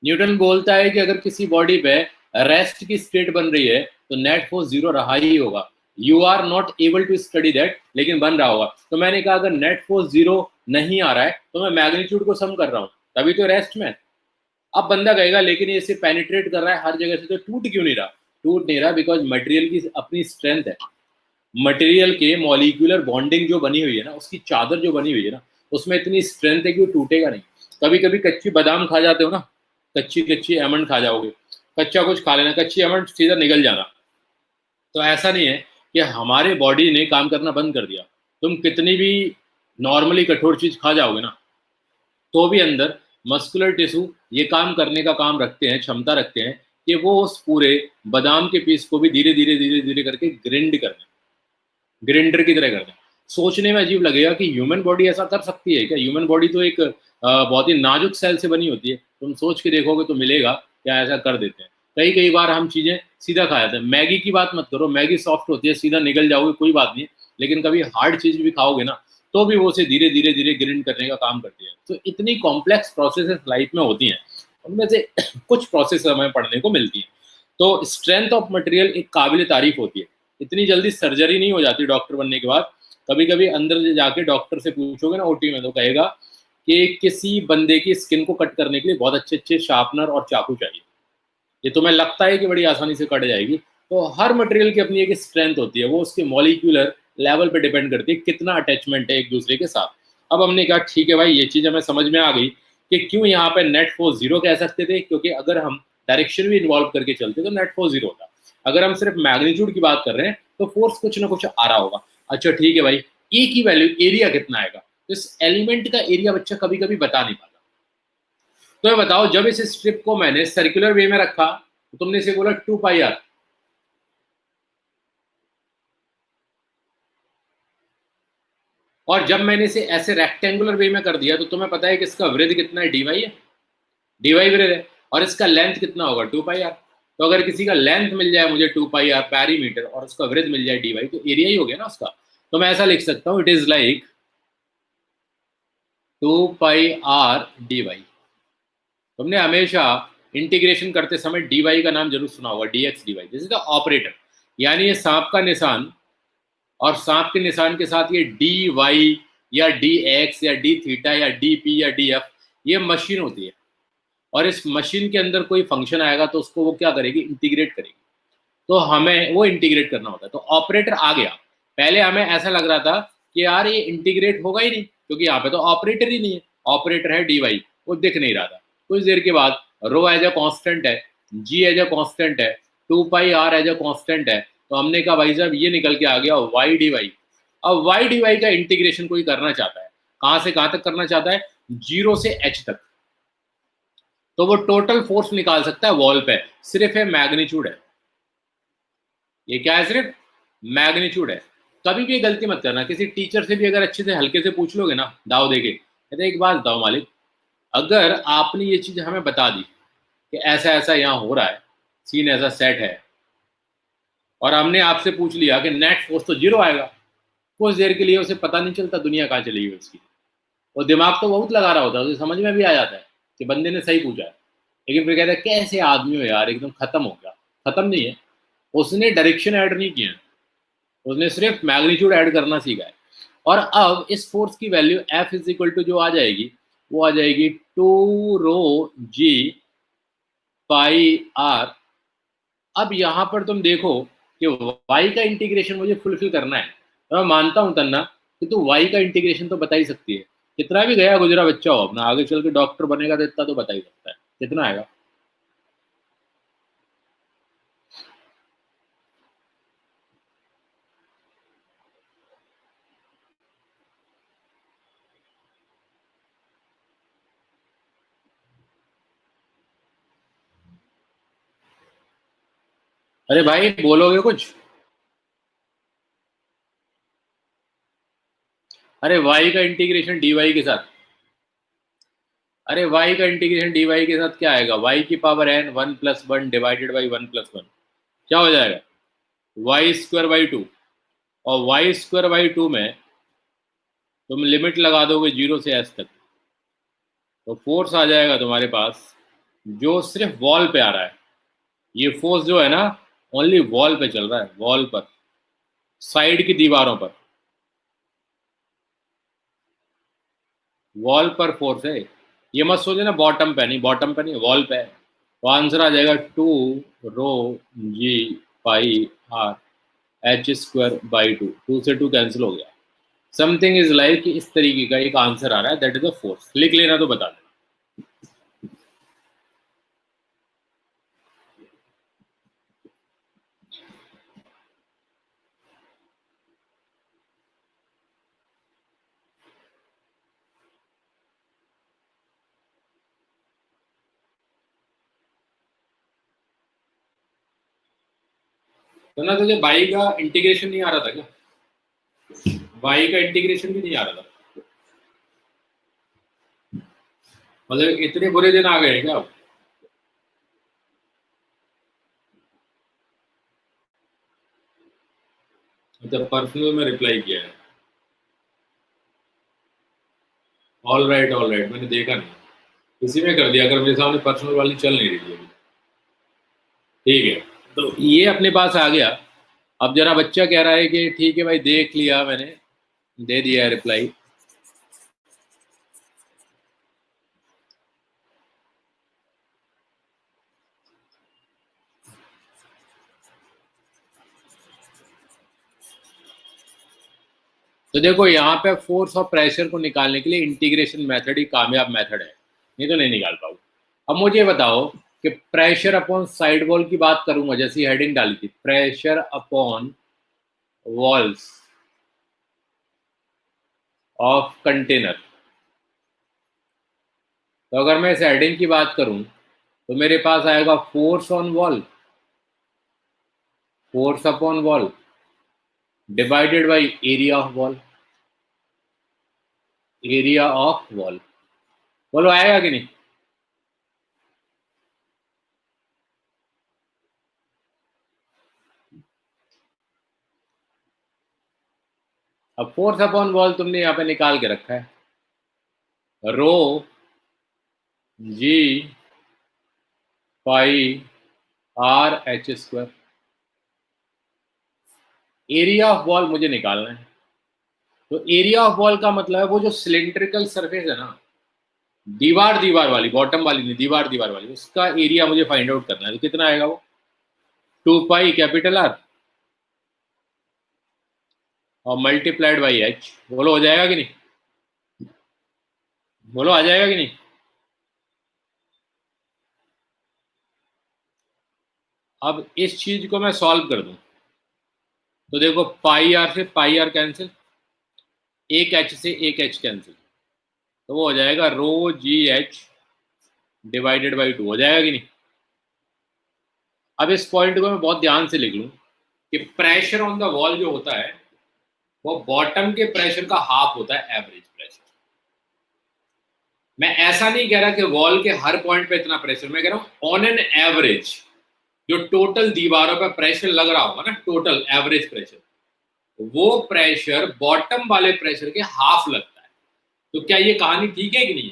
न्यूटन बोलता है कि अगर किसी बॉडी पे रेस्ट की स्टेट बन रही है तो नेट फोर्स 0 रहा ही होगा। You are not able to study that, लेकिन बन रहा होगा। तो मैंने कहा अगर नेट फोर्स 0 नहीं आ रहा है तो मैं मैग्नीट्यूड को सम कर रहा हूँ, तभी तो रेस्ट में। अब बंदा कहेगा लेकिन ये इसे पेनिट्रेट कर रहा है हर जगह से, तो टूट क्यों नहीं रहा? टूट नहीं रहा बिकॉज मटेरियल की अपनी स्ट्रेंथ है। मटेरियल के मॉलिक्यूलर बॉन्डिंग जो बनी हुई है ना, उसकी चादर जो बनी हुई है ना, उसमें इतनी स्ट्रेंथ है कि वो टूटेगा नहीं। कभी कभी कच्ची बादाम खा जाते हो ना, कच्ची कच्ची एमंड खा जाओगे, कच्चा कुछ खा लेना, कच्ची एमंड सीधा निकल जाना। तो ऐसा नहीं है कि हमारे बॉडी ने काम करना बंद कर दिया। तुम कितनी भी नॉर्मली कठोर चीज खा जाओगे ना, तो भी अंदर मस्कुलर टिश्यू ये काम करने का काम रखते हैं, क्षमता रखते हैं कि वो उस पूरे बादाम के पीस को भी धीरे धीरे धीरे धीरे करके ग्रिंड कर दें, ग्राइंडर की तरह कर दें। सोचने में अजीब लगेगा कि ह्यूमन बॉडी ऐसा कर सकती है क्या? ह्यूमन बॉडी तो एक बहुत ही नाजुक सेल से बनी होती है। तुम सोच के देखोगे तो मिलेगा क्या ऐसा कर देते हैं। कई कई बार हम चीज़ें सीधा खा जाते हैं। मैगी की बात मत करो, मैगी सॉफ्ट होती है, सीधा निकल जाओगे कोई बात नहीं, लेकिन कभी हार्ड चीज़ भी खाओगे ना तो भी वो उसे धीरे धीरे धीरे ग्रिंड करने का काम करती है। तो इतनी कॉम्प्लेक्स प्रोसेस लाइफ में होती हैं, उनमें से कुछ प्रोसेस हमें पढ़ने को मिलती है। तो स्ट्रेंथ ऑफ मटेरियल एक काबिल तारीफ होती है। इतनी जल्दी सर्जरी नहीं हो जाती डॉक्टर बनने के बाद। कभी कभी अंदर जाके डॉक्टर से पूछोगे ना ओटी में, तो कहेगा कि किसी बंदे की स्किन को कट करने के लिए बहुत अच्छे अच्छे शार्पनर और चाकू चाहिए। ये तुम्हें लगता है कि बड़ी आसानी से कट जाएगी, तो हर मटेरियल की अपनी एक स्ट्रेंथ होती है, वो उसके मॉलिक्यूलर लेवल पे डिपेंड करती है कितना अटैचमेंट है एक दूसरे के साथ। अब हमने कहा ठीक है भाई, ये चीज़ हमें समझ में आ गई कि क्यों यहाँ पे नेट फोर्स जीरो कह सकते थे, क्योंकि अगर हम डायरेक्शन भी इन्वॉल्व करके चलते तो नेट फोर्स जीरो होता। अगर हम सिर्फ मैग्नीट्यूड की बात कर रहे हैं तो फोर्स कुछ ना कुछ आ रहा होगा। अच्छा ठीक है भाई, ए की वैल्यू एरिया कितना आएगा, तो इस एलिमेंट का एरिया बच्चा कभी कभी बता नहीं पाता। तो ये बताओ, जब इस स्ट्रिप को मैंने सर्कुलर वे में रखा तो तुमने इसे बोला 2πr, और जब मैंने इसे ऐसे रेक्टेंगुलर वे में कर दिया तो तुम्हें पता है कि इसका वृत्त कितना है, dy है, dy वृत्त है, और इसका लेंथ कितना होगा 2πr। तो अगर किसी का लेंथ मिल जाए मुझे 2πr पैरीमीटर और उसका वृत्त मिल जाए dy, तो एरिया ही हो गया ना उसका। तो मैं ऐसा लिख सकता हूँ, it is like 2πr dy। तुमने हमेशा इंटीग्रेशन करते समय dy का नाम जरूर सुना होगा, dx dy, this is the operator. यानी ये सांप का निशान, और सांप के निशान के साथ ये dy या dx या d थीटा या dp या df, ये मशीन होती है, और इस मशीन के अंदर कोई फंक्शन आएगा तो उसको वो क्या करेगी, इंटीग्रेट करेगी। तो हमें वो इंटीग्रेट करना होता है, तो ऑपरेटर आ गया। पहले हमें ऐसा लग रहा था कि यार ये इंटीग्रेट होगा ही नहीं, क्योंकि यहाँ पे तो ऑपरेटर ही नहीं है, ऑपरेटर है dy, वो दिख नहीं रहा था। कुछ देर के बाद रो एज अ कांस्टेंट है, g एज अ कांस्टेंट है, 2πr एज अ कांस्टेंट है, तो हमने कहा भाई साहब ये निकल के आ गया y dy। अब y dy का इंटीग्रेशन कोई करना चाहता है, कहाँ से कहाँ तक करना चाहता है, 0 से h तक, तो वो टोटल फोर्स निकाल सकता है वॉल पे, सिर्फ है मैग्नीट्यूड है। ये क्या है, सिर्फ मैग्नीट्यूड है। कभी भी गलती मत करना, किसी टीचर से भी अगर अच्छे से हल्के से पूछ लोगे ना दाव देके, कहते एक बात बताओ मालिक, अगर आपने ये चीज हमें बता दी कि ऐसा ऐसा यहाँ हो रहा है, सीन ऐसा सेट है, और हमने आपसे पूछ लिया कि नेट फोर्स तो जीरो आएगा, कुछ देर के लिए उसे पता नहीं चलता दुनिया कहाँ चली गई उसकी, और दिमाग तो बहुत लगा रहा होता है, उसे समझ में भी आ जाता है कि बंदे ने सही पूछा है, लेकिन फिर कहता है कैसे आदमी हो यार, एकदम खत्म हो गया। खत्म नहीं है, उसने डायरेक्शन ऐड नहीं किया, उसने सिर्फ मैग्नीट्यूड ऐड करना सीखा है। और अब इस फोर्स की value F is equal to जो आ जाएगी, वो आ जाएगी 2ρg πr। अब यहाँ पर तुम देखो कि y का इंटीग्रेशन मुझे फुलफिल करना है, तो मैं मानता हूँ तन्ना कि तू y का इंटीग्रेशन तो बता ही सकती है, कितना भी गया गुजरा बच्चा हो अपना, आगे चल के डॉक्टर बनेगा तो इतना तो बता ही सकता है, कितना आएगा। अरे भाई बोलोगे कुछ, अरे y का इंटीग्रेशन dy के साथ, अरे y का इंटीग्रेशन dy के साथ क्या आएगा, y की पावर n 1+1 डिवाइडेड बाई 1+1, क्या हो जाएगा वाई स्क्वायर बाई 2, और वाई स्क्वायर बाई 2 में तुम लिमिट लगा दोगे 0 से s तक, तो फोर्स आ जाएगा तुम्हारे पास जो सिर्फ वॉल पे आ रहा है। ये फोर्स जो है ना, ओनली वॉल पे चल रहा है, वॉल पर, साइड की दीवारों पर, वॉल पर फोर्स है। ये मत सोचे ना बॉटम पे नहीं, बॉटम पे नहीं, वॉल पे है। तो आंसर आ जाएगा 2ρg πr h square by 2, 2 से 2 कैंसिल हो गया। समथिंग इज लाइक इस तरीके का एक आंसर आ रहा है, दैट इज द फोर्स। लिख लेना तो बता देना। तो ना तुझे बाई का इंटीग्रेशन नहीं आ रहा था क्या, बाई का इंटीग्रेशन भी नहीं आ रहा था, मतलब इतने बुरे दिन आ गए क्या अब। जब पर्सनल में रिप्लाई किया है, ऑल राइट, मैंने देखा नहीं, किसी में कर दिया, अगर मेरे सामने पर्सनल वाली चल नहीं रही थी अभी। ठीक है, तो ये अपने पास आ गया। अब जरा बच्चा कह रहा है कि ठीक है भाई देख लिया मैंने, दे दिया है रिप्लाई। तो देखो यहाँ पे फोर्स और प्रेशर को निकालने के लिए इंटीग्रेशन मेथड ही कामयाब मेथड है, नहीं तो नहीं निकाल पाओ। अब मुझे बताओ कि प्रेशर अपॉन साइड वॉल की बात करूंगा, जैसी हेडिंग डाली थी, pressure upon walls of container. तो अगर मैं इस हेडिंग की बात करूं तो मेरे पास आएगा force on wall, force upon wall divided by area of wall, area of wall. बोलो आएगा कि नहीं? अब फोर्स अपॉन वॉल तुमने यहाँ पे निकाल के रखा है, rho G pi R H square. Area of wall मुझे निकालना है, तो एरिया ऑफ वॉल का मतलब है वो जो सिलेंड्रिकल सरफेस है ना, दीवार दीवार वाली, बॉटम वाली नहीं, दीवार दीवार वाली, उसका एरिया मुझे फाइंड आउट करना है। तो कितना आएगा वो? 2 पाई कैपिटल आर और मल्टीप्लाइड बाई एच। बोलो हो जाएगा कि नहीं? बोलो आ जाएगा कि नहीं? अब इस चीज को मैं सॉल्व कर दूं तो देखो, पाई आर से पाई आर कैंसिल, एक एच से एक एच कैंसिल, तो वो हो जाएगा रो जी एच डिवाइडेड बाई 2। हो जाएगा कि नहीं? अब इस पॉइंट को मैं बहुत ध्यान से लिख लूं कि प्रेशर ऑन द वॉल जो होता है वो बॉटम के प्रेशर का हाफ होता है, एवरेज प्रेशर। मैं ऐसा नहीं कह रहा कि वॉल के हर पॉइंट पे इतना प्रेशर, मैं कह रहा हूं ऑन एन एवरेज जो टोटल दीवारों पर प्रेशर लग रहा होगा ना, टोटल एवरेज प्रेशर, वो प्रेशर बॉटम वाले प्रेशर के हाफ लगता है। तो क्या ये कहानी ठीक है कि नहीं?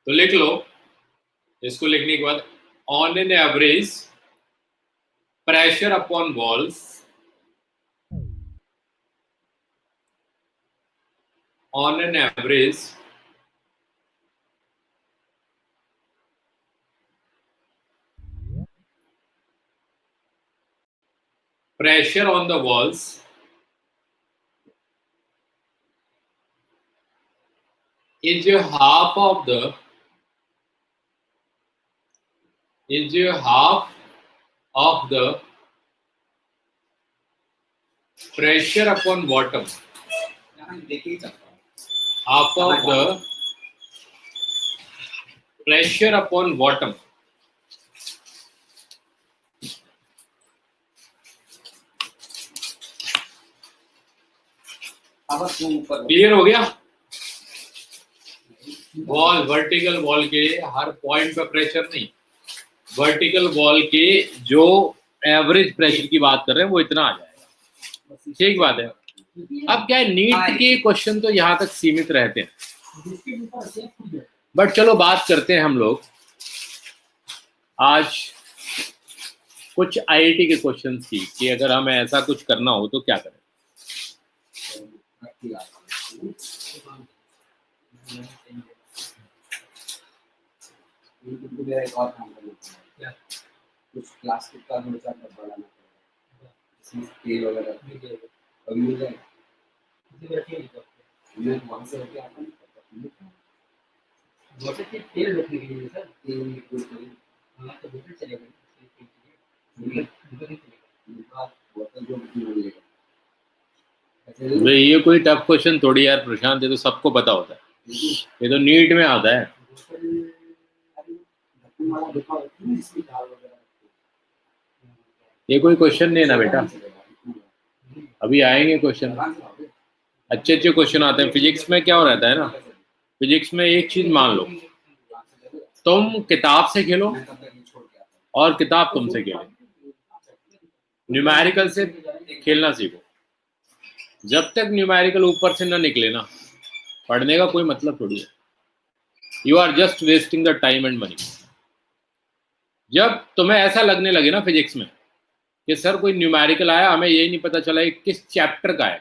तो लिख लो, इसको लिखने के बाद on an average pressure upon walls, on an average pressure on the walls is half of the pressure upon bottom, half of the pressure upon bottom। Clear हो गया? वॉल, वर्टिकल वॉल के हर पॉइंट पे pressure नहीं, vertical wall के जो average pressure की बात कर रहे हैं वो इतना आ जाएगा। ठीक बात है। अब क्या है, नीट के क्वेश्चन तो यहाँ तक सीमित रहते हैं, बट चलो बात करते हैं हम लोग आज कुछ आईआईटी के क्वेश्चंस की, कि अगर हमें ऐसा कुछ करना हो तो क्या करें। कुछ प्लास्टिक का दो चार डब्बा लाना पड़ेगा, इसमें तेल वगैरह और मिल जाए वहाँ से होके आता है तेल रोकने के लिए सर, तेल हाँ तो बोतल चलेगा, बोतल जो मिलेगा। ये कोई टफ क्वेश्चन थोड़ी यार प्रशांत, ये तो सबको पता होता है, ये तो नीट में आता है। ये कोई क्वेश्चन नहीं है ना बेटा, अभी आएंगे क्वेश्चन, अच्छे अच्छे क्वेश्चन आते हैं। फिजिक्स में क्या हो रहता है ना, फिजिक्स में एक चीज मान लो, तुम किताब से खेलो और किताब तुमसे खेले, न्यूमेरिकल से खेलना सीखो। जब तक न्यूमेरिकल ऊपर से ना निकले ना, पढ़ने का कोई मतलब थोड़ी है। You are just wasting the time and money. जब तुम्हें ऐसा लगने लगे ना फिजिक्स में कि सर कोई न्यूमेरिकल आया, हमें यही नहीं पता चला ये किस चैप्टर का है,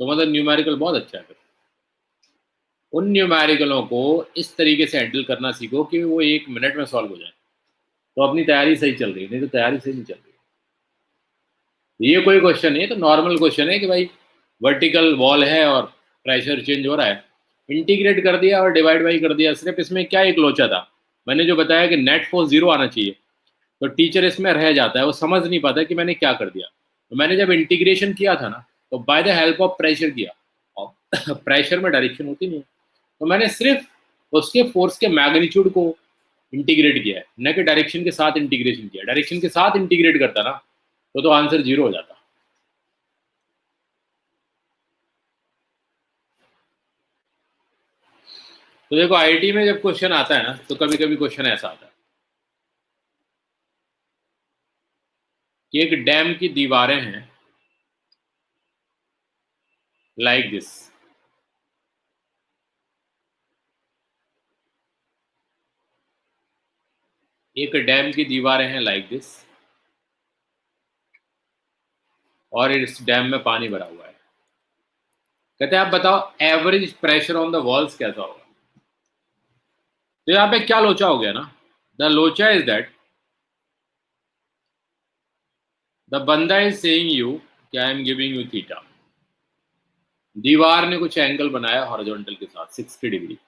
तो मतलब न्यूमेरिकल बहुत अच्छा है। उन न्यूमेरिकलों को इस तरीके से हैंडल करना सीखो कि वो 1 मिनट में सॉल्व हो जाए, तो अपनी तैयारी सही चल रही है, नहीं तो तैयारी सही नहीं चल रही। ये कोई क्वेश्चन नहीं है, तो नॉर्मल क्वेश्चन है कि भाई वर्टिकल वॉल है और प्रेशर चेंज हो रहा है, इंटीग्रेट कर दिया और डिवाइड बाई कर दिया। सिर्फ इसमें क्या एक लोचा था, मैंने जो बताया कि नेट फोर्स 0 आना चाहिए, तो टीचर इसमें रह जाता है, वो समझ नहीं पाता कि मैंने क्या कर दिया। तो मैंने जब इंटीग्रेशन किया था ना, तो by the help of pressure किया, और प्रेशर में डायरेक्शन होती नहीं है, तो मैंने सिर्फ उसके फोर्स के मैग्नीट्यूड को इंटीग्रेट किया है, न कि डायरेक्शन के साथ इंटीग्रेशन किया। डायरेक्शन के साथ इंटीग्रेट करता ना, तो आंसर 0 हो जाता। तो देखो आईआईटी में जब क्वेश्चन आता है ना, तो कभी कभी क्वेश्चन ऐसा आता है कि एक डैम की दीवारें हैं लाइक दिस, एक डैम की दीवारें हैं लाइक दिस, और इस डैम में पानी भरा हुआ है। कहते हैं आप बताओ average pressure on the walls कैसा होगा। तो यहाँ पे क्या लोचा हो गया ना, द लोचा इज दैट द बंदा इज सेइंग यू कि I am giving you theta, दीवार ने कुछ एंगल बनाया हॉरिजॉन्टल के साथ 60 डिग्री।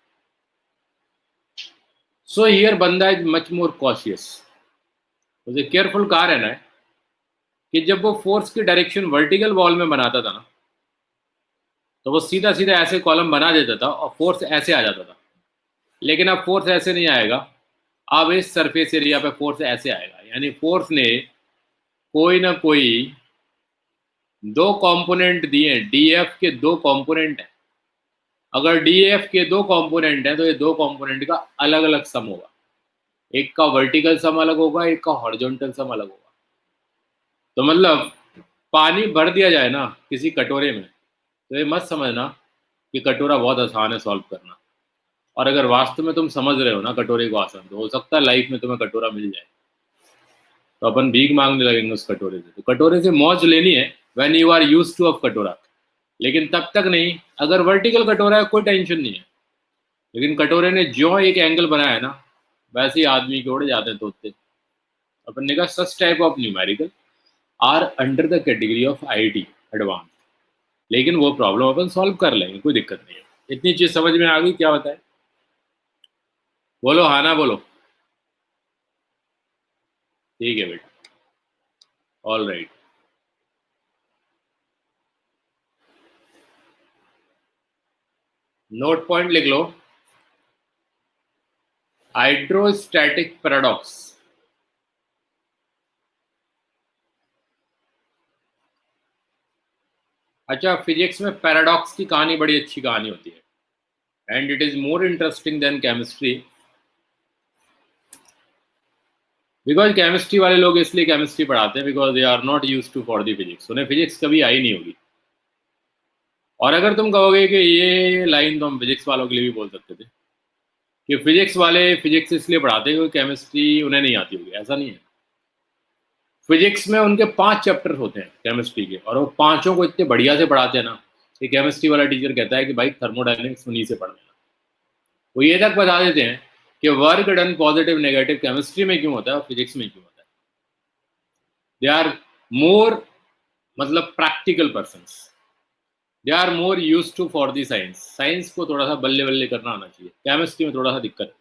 सो हियर बंदा इज मच मोर कॉशियस, मुझे केयरफुल कहा रहना है कि जब वो फोर्स की डायरेक्शन वर्टिकल वॉल में बनाता था ना, तो वो सीधा सीधा ऐसे कॉलम बना देता था और फोर्स ऐसे आ जाता था। लेकिन अब फोर्स ऐसे नहीं आएगा, अब इस सरफेस एरिया पे फोर्स ऐसे आएगा, यानी फोर्स ने कोई ना कोई दो कंपोनेंट दिए, डीएफ के दो कंपोनेंट हैं। अगर डीएफ के दो कंपोनेंट हैं, तो ये दो कंपोनेंट का अलग अलग सम होगा, एक का वर्टिकल सम अलग होगा, एक का हॉरिजॉन्टल सम अलग होगा। तो मतलब पानी भर दिया जाए ना किसी कटोरे में, तो ये मत समझना कि कटोरा बहुत आसान है सॉल्व करना, और अगर वास्तव में तुम समझ रहे हो ना कटोरे को आसान, तो हो सकता है लाइफ में तुम्हें कटोरा मिल जाए, तो अपन भीख मांगने लगेंगे उस कटोरे से। तो कटोरे से मौज लेनी है when you are used to of कटोरा, लेकिन तब तक नहीं। अगर वर्टिकल कटोरा है कोई टेंशन नहीं है, लेकिन कटोरे ने जो एक एंगल बनाया है ना, वैसे ही आदमी के उड़ जाते हैं तोते। अपन ने कहा such type of numerical are under the category of IIT advance, लेकिन वो प्रॉब्लम अपन सॉल्व कर लेंगे, कोई दिक्कत नहीं है। इतनी चीज समझ में आ गई, क्या बताए? बोलो हाँ ना बोलो। ठीक है बेटा, ऑल राइट। नोट पॉइंट लिख लो, हाइड्रोस्टैटिक पैराडॉक्स। अच्छा, फिजिक्स में पैराडॉक्स की कहानी बड़ी अच्छी कहानी होती है, and it is more interesting than chemistry, because chemistry वाले लोग इसलिए केमिस्ट्री पढ़ाते हैं because they are not use to for the physics, उन्हें फिजिक्स कभी आई नहीं होगी। और अगर तुम कहोगे कि ये लाइन तो हम फिजिक्स वालों के लिए भी बोल सकते थे कि फिजिक्स वाले फिजिक्स इसलिए पढ़ाते हैं क्योंकि केमिस्ट्री उन्हें नहीं आती होगी, ऐसा नहीं है। फिजिक्स में उनके 5 चैप्टर होते हैं केमिस्ट्री के, और वो पांचों को इतने बढ़िया से पढ़ाते हैं ना कि केमिस्ट्री वाला टीचर कहता है कि भाई थर्मोडायनेमिक्स उन्हीं से पढ़ लेना। वो ये तक बता देते हैं कि work done positive negative chemistry में क्यों होता है और फिजिक्स में क्यों होता है। दे आर मोर, मतलब practical person, they are more use to for the science. Science को थोड़ा सा बल्ले बल्ले करना आना चाहिए, केमिस्ट्री में थोड़ा सा दिक्कत है।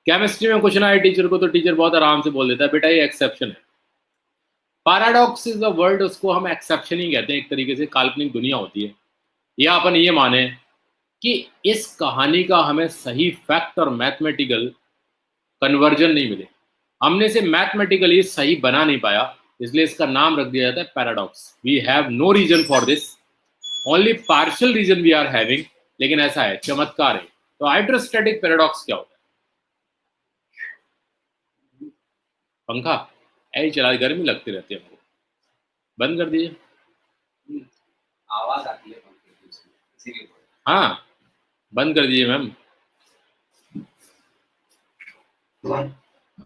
केमिस्ट्री में कुछ ना है टीचर को, तो टीचर बहुत आराम से बोल देता है बेटा ये एक्सेप्शन है। पैराडॉक्स इज द वर्ड, उसको हम एक्सेप्शन ही कहते हैं, एक तरीके से काल्पनिक दुनिया होती है। या अपन ये माने कि इस कहानी का हमें सही फैक्ट और मैथमेटिकल कन्वर्जन नहीं मिले, हमने इसे मैथमेटिकली सही बना नहीं पाया, इसलिए इसका नाम रख दिया जाता है paradox. We have no reason for this, only partial reason we are having, लेकिन ऐसा है, चमत्कार है। तो हाइड्रोस्टैटिक पैराडॉक्स क्या होता है? पंखा ऐसे चला, गर्मी लगती रहती है हमको, बंद कर दीजिए। आवाज आती है पंखे की उसमें, इसीलिए बोल हाँ, बंद कर दीजिए मैम,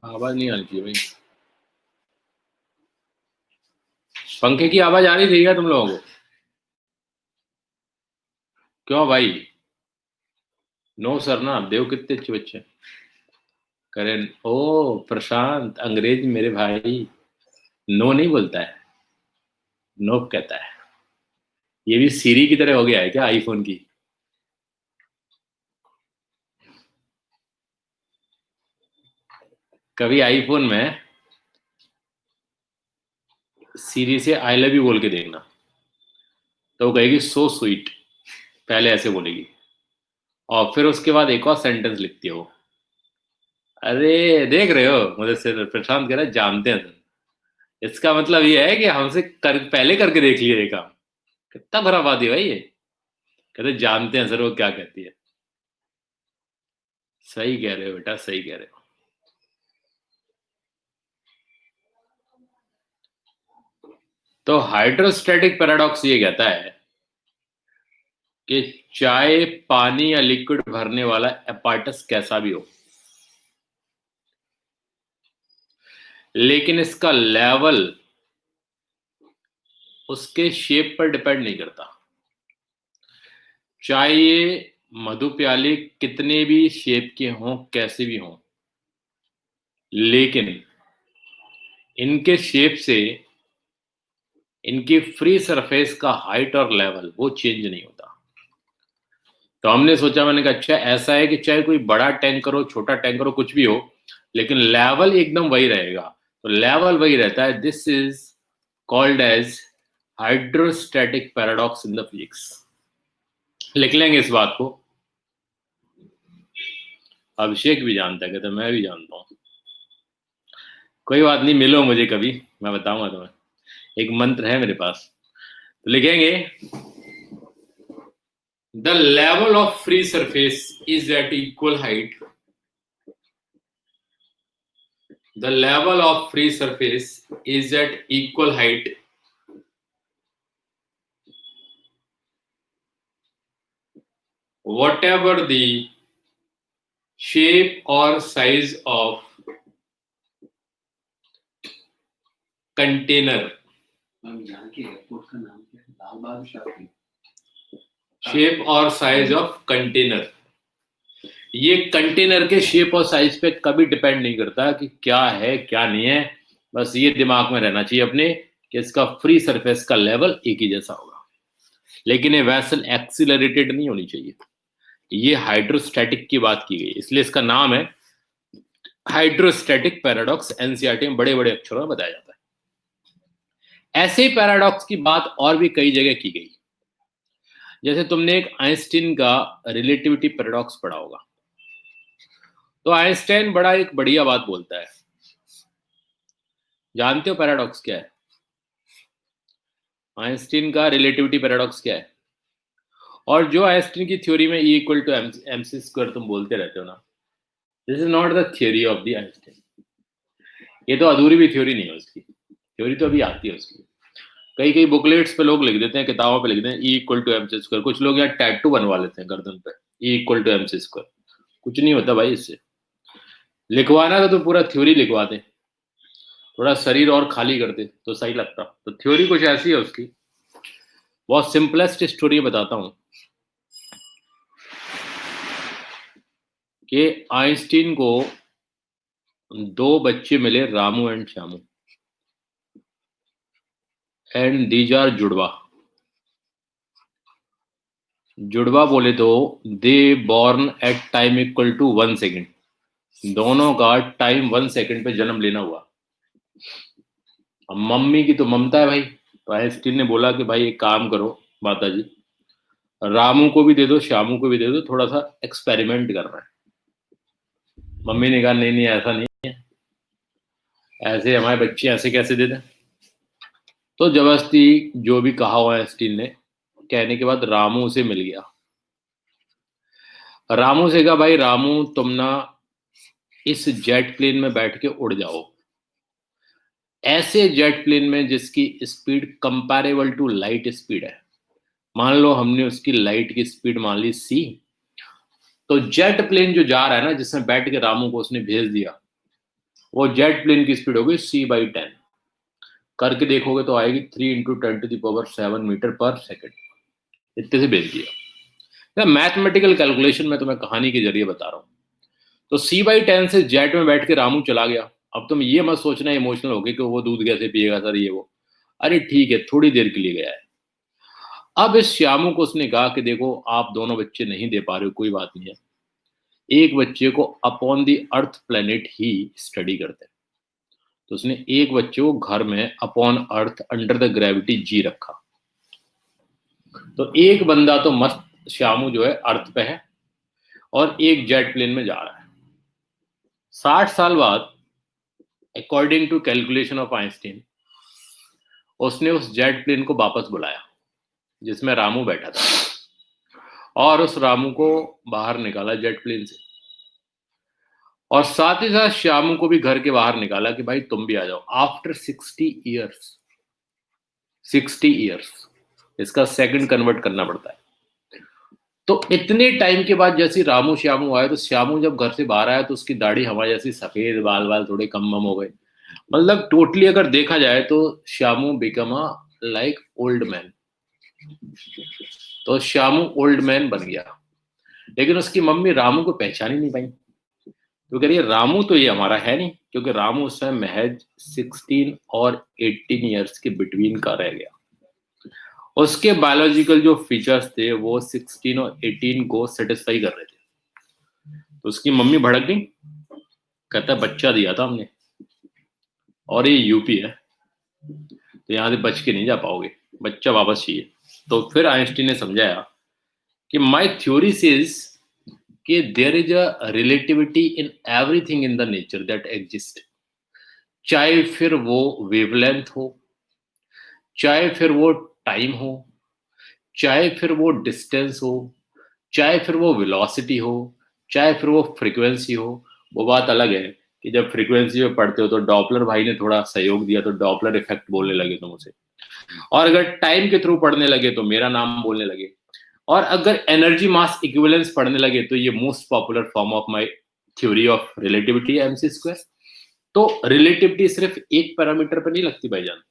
आवाज नहीं आनी चाहिए भाई। पंखे की आवाज आ रही थी क्या तुम लोगों को? क्यों भाई? नो सर ना, देव कितने अच्छे बच्चे हैं। करें ओ प्रशांत, अंग्रेज मेरे भाई नो नहीं बोलता है। नोप कहता है। ये भी सीरी की तरह हो गया है क्या आईफोन की? कभी आईफोन में सीरी से आई लव यू बोल के देखना, तो वो कहेगी सो स्वीट, पहले ऐसे बोलेगी, और फिर उसके बाद एक और सेंटेंस लिखती है वो। अरे देख रहे हो, मुझे से प्रशांत कह रहा है जानते हैं सर। इसका मतलब ये है कि हमसे पहले करके देख लिए ये काम। कितना भरा बात है भाई ये। कहते जानते हैं सर वो क्या कहती है। सही कह रहे हो बेटा, सही कह रहे हो। तो हाइड्रोस्टैटिक पैराडॉक्स ये कहता है कि चाहे पानी या लिक्विड भरने वाला एपार्टस कैसा भी हो, लेकिन इसका लेवल उसके शेप पर डिपेंड नहीं करता। चाहे ये मधु प्याले कितने भी शेप के हों, कैसे भी हों, लेकिन इनके शेप से इनकी फ्री सरफेस का हाइट और लेवल वो चेंज नहीं होता। तो हमने सोचा, मैंने कहा अच्छा ऐसा है कि चाहे कोई बड़ा टैंकर हो, छोटा टैंकर हो, कुछ भी हो, लेकिन लेवल एकदम वही रहेगा। तो लेवल वही रहता है। This is called as hydrostatic paradox in the physics. लिख लेंगे इस बात को। अभिषेक भी जानता है, कहते मैं भी जानता हूँ। कोई बात नहीं, मिलो मुझे कभी, मैं बताऊंगा तुम्हें। एक मंत्र है मेरे पास, तो लिखेंगे the level of free surface is at equal height. The level of free surface is at equal height whatever the shape or size of container. यहाँ के एयरपोर्ट का नाम क्या है? लाल बहादुर शास्त्री। शेप और साइज ऑफ कंटेनर। ये कंटेनर के shape और साइज पे कभी डिपेंड नहीं करता कि क्या है क्या नहीं है। बस ये दिमाग में रहना चाहिए अपने कि इसका फ्री सरफेस का लेवल एक ही जैसा होगा, लेकिन ये वैसल एक्सीलरेटेड नहीं होनी चाहिए। ये हाइड्रोस्टैटिक की बात की गई, इसलिए इसका नाम है हाइड्रोस्टैटिक पैराडॉक्स। एनसीईआरटी में बड़े बड़े अक्षरों में बताया जाता है। ऐसे ही पैराडॉक्स की बात और भी कई जगह की गई। जैसे तुमने एक आइंस्टीन का रिलेटिविटी पैराडॉक्स पढ़ा होगा। तो आइंस्टाइन बड़ा एक बढ़िया बात बोलता है। जानते हो पैराडॉक्स क्या है? आइंस्टीन का रिलेटिविटी पैराडॉक्स क्या है? और जो आइंस्टीन की थ्योरी में E equal to m c square तुम बोलते रहते हो ना, this is not the theory of the Einstein. ये तो अधूरी भी थ्योरी नहीं है उसकी, थ्योरी तो अभी आती है उसकी। कई कई बुकलेट्स पे लोग लिख देते हैं, किताबों पे लिख देते हैं E equal to m c square. कुछ लोग यहाँ टैटू बनवा लेते हैं गर्दन पे, E equal to m c square. कुछ नहीं होता भाई इससे। लिखवाना तो पूरा थ्योरी लिखवाते, थोड़ा शरीर और खाली करते तो सही लगता। तो थ्योरी कुछ ऐसी है उसकी। बहुत सिंपलेस्ट स्टोरी बताता हूं कि आइंस्टीन को दो बच्चे मिले, Ramu and Shyamu, and these are जुड़वा। जुड़वा बोले तो they born at time equal to 1 second. दोनों का टाइम 1 सेकेंड पे जन्म लेना हुआ। अब मम्मी की तो ममता है भाई, तो आइंस्टीन ने बोला कि भाई एक काम करो माता जी, रामू को भी दे दो, श्यामू को भी दे दो, थोड़ा सा एक्सपेरिमेंट करना है। मम्मी ने कहा नहीं नहीं ऐसा नहीं है, ऐसे हमारे बच्चे ऐसे कैसे दे दें। तो जबरदस्ती जो भी कहा हुआ आइंस्टीन ने, कहने के बाद रामू से मिल गया। रामू से कहा भाई रामू तुम ना इस जेट प्लेन में बैठ के उड़ जाओ, ऐसे जेट प्लेन में जिसकी speed comparable to light speed है। मान लो हमने उसकी लाइट की स्पीड मान ली c, तो जेट प्लेन जो जा रहा है ना, जिसमें बैठ के रामू को उसने भेज दिया, वो जेट प्लेन की स्पीड होगी c/10। करके देखोगे तो आएगी 3 × 10⁻⁷ मीटर पर सेकेंड। इतने से भेज दिया। मैथमेटिकल कैलकुलेशन में तुम्हें कहानी के जरिए बता रहा हूं। तो c/10 से जेट में बैठ के रामू चला गया। अब तुम ये मत सोचना इमोशनल होके कि वो दूध कैसे पिएगा सर ये वो। अरे ठीक है, थोड़ी देर के लिए गया है। अब इस श्यामू को उसने कहा कि देखो आप दोनों बच्चे नहीं दे पा रहे हो, कोई बात नहीं है, एक बच्चे को अपॉन द अर्थ प्लेनेट ही स्टडी करते हैं। तो उसने एक बच्चे को घर में upon earth under the gravity g रखा। तो एक बंदा तो मस्त श्यामू जो है अर्थ पे है और एक जेट प्लेन में जा रहा है। 60 साल बाद according to calculation of Einstein उसने उस जेट प्लेन को वापस बुलाया जिसमें रामू बैठा था और उस रामू को बाहर निकाला जेट प्लेन से, और साथ ही साथ श्यामू को भी घर के बाहर निकाला कि भाई तुम भी आ जाओ। आफ्टर 60 ईयर्स इसका सेकंड कन्वर्ट करना पड़ता है। तो इतने टाइम के बाद जैसे रामू श्यामू आए, तो श्यामू जब घर से बाहर आया तो उसकी दाढ़ी हमारे जैसी सफेद, बाल बाल थोड़े कम हो गए। मतलब टोटली अगर देखा जाए तो Shyamu become a like old man. तो श्यामू ओल्ड मैन बन गया, लेकिन उसकी मम्मी रामू को पहचान ही नहीं पाई। तो कह रही है रामू तो ये हमारा है नहीं, क्योंकि रामू उस समय महज 16 और 18 ईयर्स के बिटवीन का रह गया। उसके बायोलॉजिकल जो फीचर्स थे वो 16 और 18 को सेटिस्फाई कर रहे थे। तो उसकी मम्मी भड़क गई, कहता बच्चा दिया था हमने और ये यूपी है, तो यहाँ से बच के नहीं जा पाओगे, बच्चा वापस चाहिए। तो फिर आइंस्टीन ने समझाया कि माय थ्योरी सेज कि there is a relativity in everything in the nature that exist, चाहे फिर वो वेवलेंथ हो, चाहे फिर वो टाइम हो, चाहे फिर वो डिस्टेंस हो, चाहे फिर वो वेलोसिटी हो, चाहे फिर वो फ्रीक्वेंसी हो। वो बात अलग है कि जब फ्रीक्वेंसी में पढ़ते हो तो डॉपलर भाई ने थोड़ा सहयोग दिया तो डॉपलर इफेक्ट बोलने लगे तुम उसे, और अगर टाइम के थ्रू पढ़ने लगे तो मेरा नाम बोलने लगे, और अगर एनर्जी मास इक्विवेलेंस पढ़ने लगे तो ये most popular form of my theory of relativity MC square. तो रिलेटिविटी सिर्फ एक पैरामीटर पर नहीं लगती भाईजान,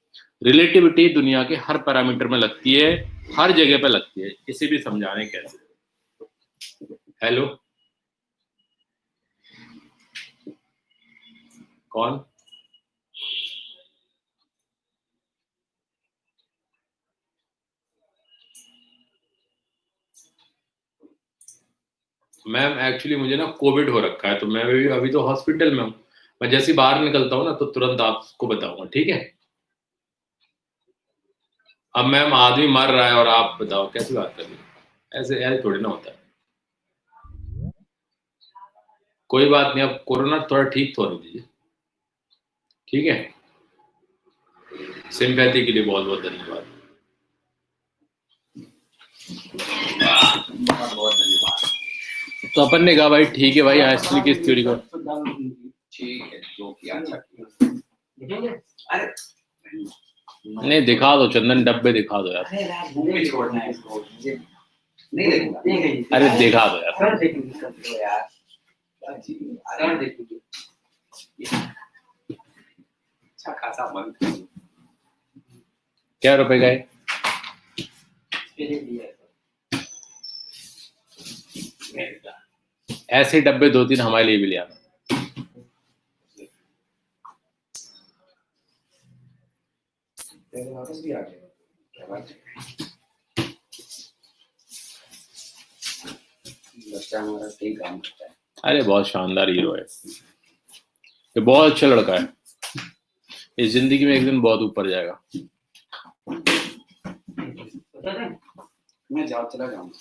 रिलेटिविटी दुनिया के हर पैरामीटर में लगती है, हर जगह पे लगती है। इसे भी समझाने कैसे। हेलो, कौन? मैम एक्चुअली मुझे ना कोविड हो रखा है, तो मैं भी अभी तो हॉस्पिटल में हूँ। मैं जैसे बाहर निकलता हूँ ना तो तुरंत आपको बताऊंगा, ठीक है? अब मैम आदमी मर रहा है और आप बताओ कैसी बात कर रही हो, ऐसे ऐसे थोड़ी ना होता है। कोई बात नहीं, अब कोरोना थोड़ा ठीक तो होने दीजिए, ठीक है? सिंपैथी के लिए बहुत बहुत धन्यवाद। बहुत धन्यवाद। तो अपन ने कहा भाई ठीक है भाई, आइंस्टीन की इस थ्योरी को ठीक है, जो किया अच्छा किया। अरे नहीं दिखा दो, चंदन डब्बे दिखा दो यार। अरे छोड़ना है इसको, मुझे नहीं देखूंगा। अरे दिखा दो यार। सर देखेंगे यार, सर देखेंगे। अच्छा खासा बंद क्या रुपए का है? ऐसे डब्बे 2-3 हमारे लिए भी ले आना। वापस भी आ गया, क्या बात है। बच्चा हमारा सही काम करता है। अरे बहुत शानदार हीरो है ये, बहुत अच्छा लड़का है, इस जिंदगी में एक दिन बहुत ऊपर जाएगा। मैं जाओ चला जाऊंगा,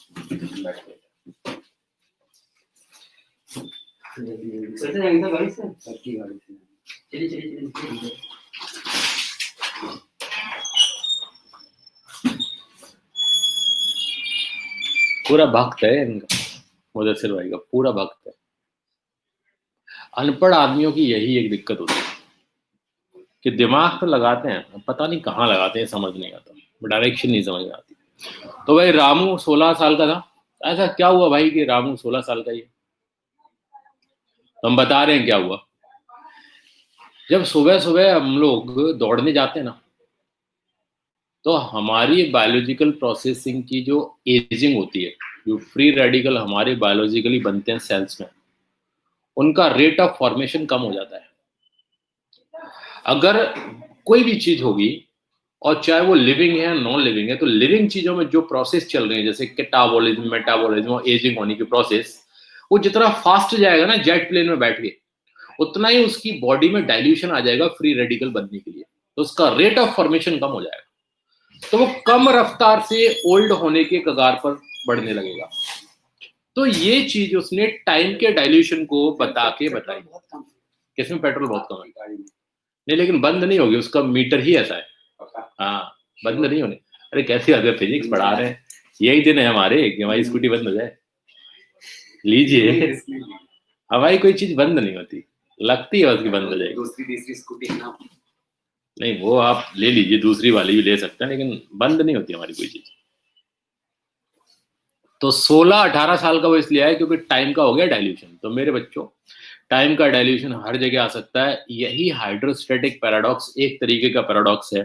गाड़ी से सबकी गाड़ी से चलिए। पूरा भक्त है इनका, मुदस्सिर भाई का पूरा भक्त है। अनपढ़ आदमियों की यही एक दिक्कत होती है कि दिमाग तो लगाते हैं, पता नहीं कहाँ लगाते हैं, समझ नहीं आता, डायरेक्शन नहीं समझ में आती। तो भाई रामू 16 साल का था। ऐसा क्या हुआ भाई कि रामू 16 साल का ही है? तो हम बता रहे हैं क्या हुआ। जब सुबह सुबह हम लोग दौड़ने जाते हैं ना, तो हमारी बायोलॉजिकल प्रोसेसिंग की जो एजिंग होती है, जो फ्री रेडिकल हमारे बायोलॉजिकली बनते हैं सेल्स में, उनका रेट ऑफ फॉर्मेशन कम हो जाता है। अगर कोई भी चीज होगी और चाहे वो लिविंग है नॉन लिविंग है, तो लिविंग चीजों में जो प्रोसेस चल रही है जैसे कैटाबॉलिज्म, मेटाबॉलिज्म और एजिंग होने की प्रोसेस, वो जितना फास्ट जाएगा ना जेट प्लेन में बैठ के, उतना ही उसकी बॉडी में डाइल्यूशन आ जाएगा फ्री रेडिकल बनने के लिए, तो उसका रेट ऑफ फॉर्मेशन कम हो जाएगा, तो वो कम रफ्तार से ओल्ड होने के कगार पर बढ़ने लगेगा। तो ये चीज उसने टाइम के डाइल्यूशन को बता के बताई। किसमें पेट्रोल बहुत कम है गाड़ी में? नहीं, लेकिन बंद नहीं होगी, उसका मीटर ही ऐसा है। हाँ, बंद नहीं होने। अरे कैसी अगर फिजिक्स पढ़ा रहे हैं, यही दिन है हमारे कि हमारी स्कूटी बंद हो जाए। लीजिए, हमारी कोई चीज बंद नहीं होती, लगती है उसकी बंद हो जाएगी। दूसरी तीसरी स्कूटी है ना, नहीं वो आप ले लीजिए, दूसरी वाली भी ले सकते हैं, लेकिन बंद नहीं होती हमारी कोई चीज। तो 16-18 साल का वो इसलिए है क्योंकि टाइम का हो गया डाइल्यूशन। तो मेरे बच्चों, टाइम का डाइल्यूशन हर जगह आ सकता है। यही हाइड्रोस्टैटिक पैराडॉक्स एक तरीके का पैराडॉक्स है।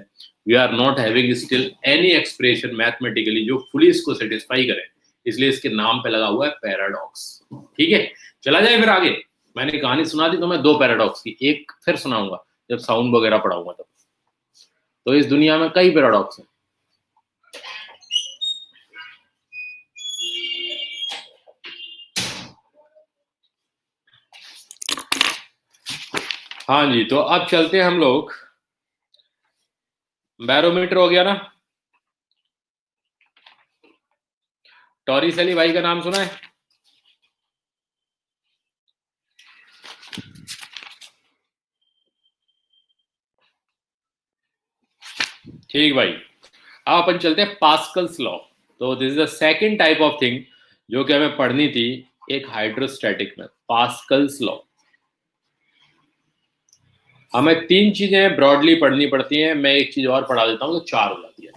We are not having still any expression mathematically जो फुली इसको सेटिस्फाई करे, इसलिए इसके नाम पे लगा हुआ है पैराडॉक्स। ठीक है, चला जाए फिर आगे। मैंने कहानी सुना दी तो मैं 2 पैराडॉक्स की एक फिर सुनाऊंगा जब साउंड वगैरह पढ़ाऊंगा तब। तो इस दुनिया में कई पैराडॉक्स हैं। हाँ जी, तो अब चलते हैं हम लोग। बैरोमीटर हो गया ना? टॉरिसेली भाई का नाम सुना है? ठीक भाई, अब अपन चलते हैं पास्कल्स लॉ। तो this is the second type of thing जो कि हमें पढ़नी थी एक हाइड्रोस्टैटिक में, पास्कल्स लॉ। हमें 3 चीजें ब्रॉडली पढ़नी पड़ती हैं, मैं एक चीज और पढ़ा देता हूँ तो 4 हो जाती है।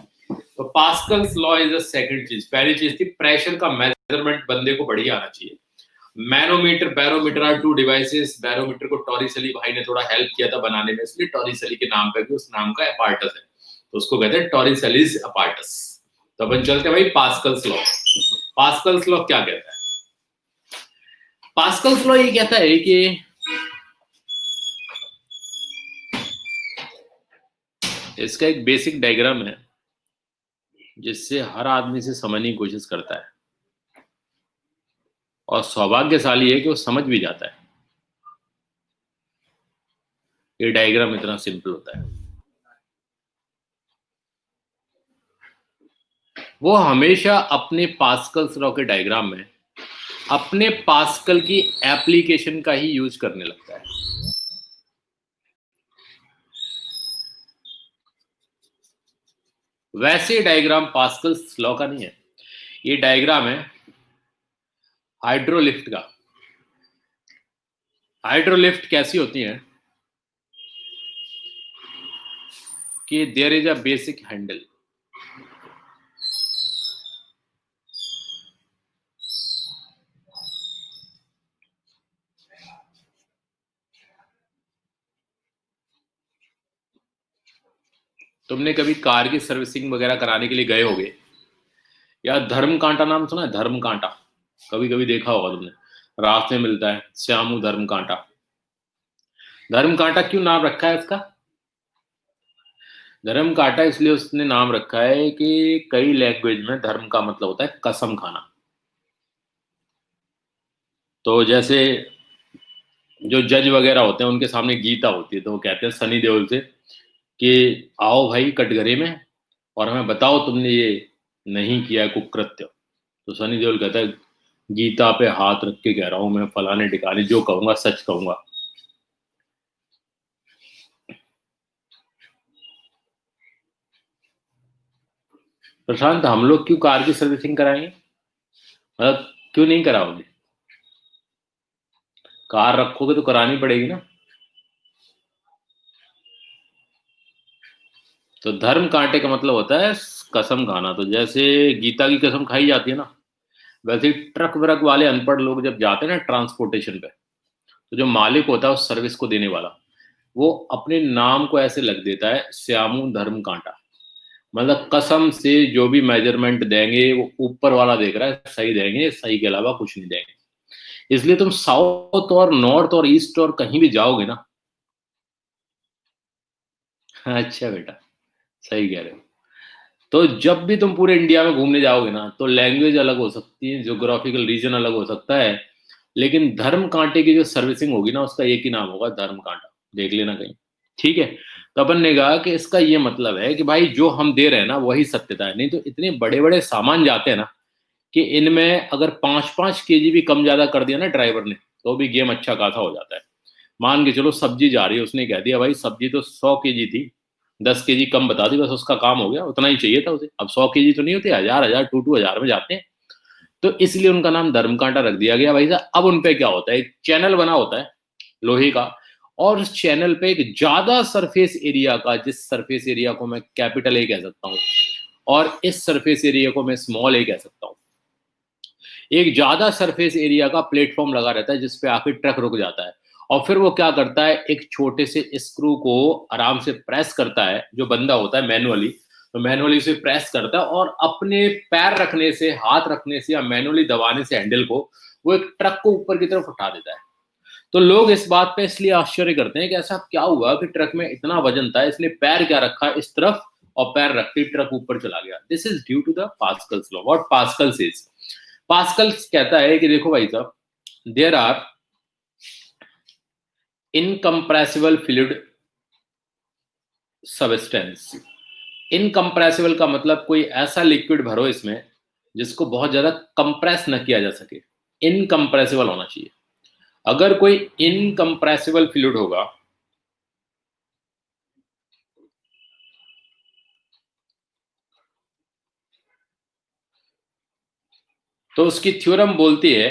तो Pascal's law is the second चीज। पहली चीज थी प्रेशर का मेजरमेंट बंदे को बढ़िया आना चाहिए। Manometer, barometer are 2 devices. Barometer को टॉरिसेली भाई ने थोड़ा हेल्प किया था बनाने में, इसलिए टॉरिसेली के नाम पे भी उस नाम का अपार्टस है, तो उसको कहते हैं टॉरिसेलिस अपार्टस। तो अपन चलते हैं भाई पास्कल्स लॉ। पास्कल्स लॉ क्या कहता है? पास्कल्स लॉ ये कहता है कि इसका एक बेसिक डायग्राम है जिससे हर आदमी से समझने की कोशिश करता है, और सौभाग्यशाली है कि वो समझ भी जाता है। ये डायग्राम इतना सिंपल होता है। वो हमेशा अपने पास्कल्स लॉ के डायग्राम में अपने पास्कल की एप्लीकेशन का ही यूज करने लगता है। वैसे डायग्राम पास्कल्स लॉ का नहीं है, ये डायग्राम है हाइड्रोलिफ्ट का। हाइड्रोलिफ्ट कैसी होती है कि there is a basic handle, तुमने कभी कार की सर्विसिंग वगैरह कराने के लिए गए होगे, या धर्म कांटा नाम सुना है? धर्म कांटा कभी कभी देखा होगा तुमने, रास्ते में मिलता है, श्यामू धर्म कांटा। धर्म कांटा क्यों नाम रखा है इसका? धर्म कांटा इसलिए उसने नाम रखा है कि कई लैंग्वेज में धर्म का मतलब होता है कसम खाना। तो जैसे जो जज वगैरह होते हैं उनके सामने गीता होती है, तो वो कहते हैं सनी देओल से कि आओ भाई कटघरे में और हमें बताओ तुमने ये नहीं किया है कुकृत्य। तो सनी देओल कहता है गीता पे हाथ रख के कह रहा हूं मैं, फलाने ठिकाने जो कहूंगा सच कहूंगा। प्रशांत, हम लोग क्यों कार की सर्विसिंग कराएंगे? मतलब क्यों नहीं कराओगे? कार रखोगे तो करानी पड़ेगी ना। तो धर्म कांटे का मतलब होता है कसम खाना। तो जैसे गीता की कसम खाई जाती है ना, वैसे ही ट्रक व्रक वाले अनपढ़ लोग जब जाते हैं ना ट्रांसपोर्टेशन पे, तो जो मालिक होता है उस सर्विस को देने वाला, वो अपने नाम को ऐसे लग देता है श्यामू धर्म कांटा। मतलब कसम से जो भी मेजरमेंट देंगे वो ऊपर वाला देख रहा है, सही देंगे, सही के अलावा कुछ नहीं देंगे। इसलिए तुम साउथ और नॉर्थ और ईस्ट और कहीं भी जाओगे ना, अच्छा बेटा सही कह रहे हो। तो जब भी तुम पूरे इंडिया में घूमने जाओगे ना, तो लैंग्वेज अलग हो सकती है, ज्योग्राफिकल रीजन अलग हो सकता है, लेकिन धर्म कांटे की जो सर्विसिंग होगी ना, उसका एक ही नाम होगा, धर्म कांटा। देख लेना कहीं। ठीक है। तो अपन ने कहा कि इसका ये मतलब है कि भाई जो हम दे रहे हैं ना, वही सत्यता है। नहीं तो इतने बड़े बड़े सामान जाते हैं ना, कि इनमें अगर 5-5 kg भी कम ज्यादा कर दिया ना ड्राइवर ने, तो भी गेम अच्छा खासा हो जाता है। मान के चलो सब्जी जा रही है, उसने कह दिया भाई सब्जी तो 100 kg थी, 10 kg कम बता दी, बस उसका काम हो गया, उतना ही चाहिए था उसे। अब 100 kg तो नहीं होते, हजार हजार 2-2 हजार में जाते हैं। तो इसलिए उनका नाम धर्मकांटा रख दिया गया भाई साहब। अब उनपे क्या होता है, एक चैनल बना होता है लोहे का, और उस चैनल पे एक ज्यादा सरफेस एरिया का, जिस सरफेस एरिया को मैं कैपिटल ए कह सकता हूँ, और इस सरफेस एरिया को मैं स्मॉल ए कह सकता हूँ, एक ज्यादा सरफेस एरिया का प्लेटफॉर्म लगा रहता है, जिसपे आके ट्रक रुक जाता है। और फिर वो क्या करता है, एक छोटे से स्क्रू को आराम से प्रेस करता है, जो बंदा होता है मैनुअली, तो मैनुअली से प्रेस करता है, और अपने पैर रखने से, हाथ रखने से, या मैनुअली दबाने से हैंडल को, वो एक ट्रक को ऊपर की तरफ उठा देता है। तो लोग इस बात पे इसलिए आश्चर्य करते हैं कि ऐसा क्या हुआ कि ट्रक में इतना वजन था, इसने पैर क्या रखा इस तरफ, और पैर रखते ही ट्रक ऊपर चला गया। This is due to the Pascal's law. What Pascal's is, Pascal's कहता है कि देखो भाई साहब, there are incompressible fluid substance. Incompressible का मतलब कोई ऐसा लिक्विड भरो इसमें जिसको बहुत ज्यादा कंप्रेस न किया जा सके, इनकम्प्रेसिबल होना चाहिए। अगर कोई इनकम्प्रेसिबल फ्लूइड होगा, तो उसकी थ्योरम बोलती है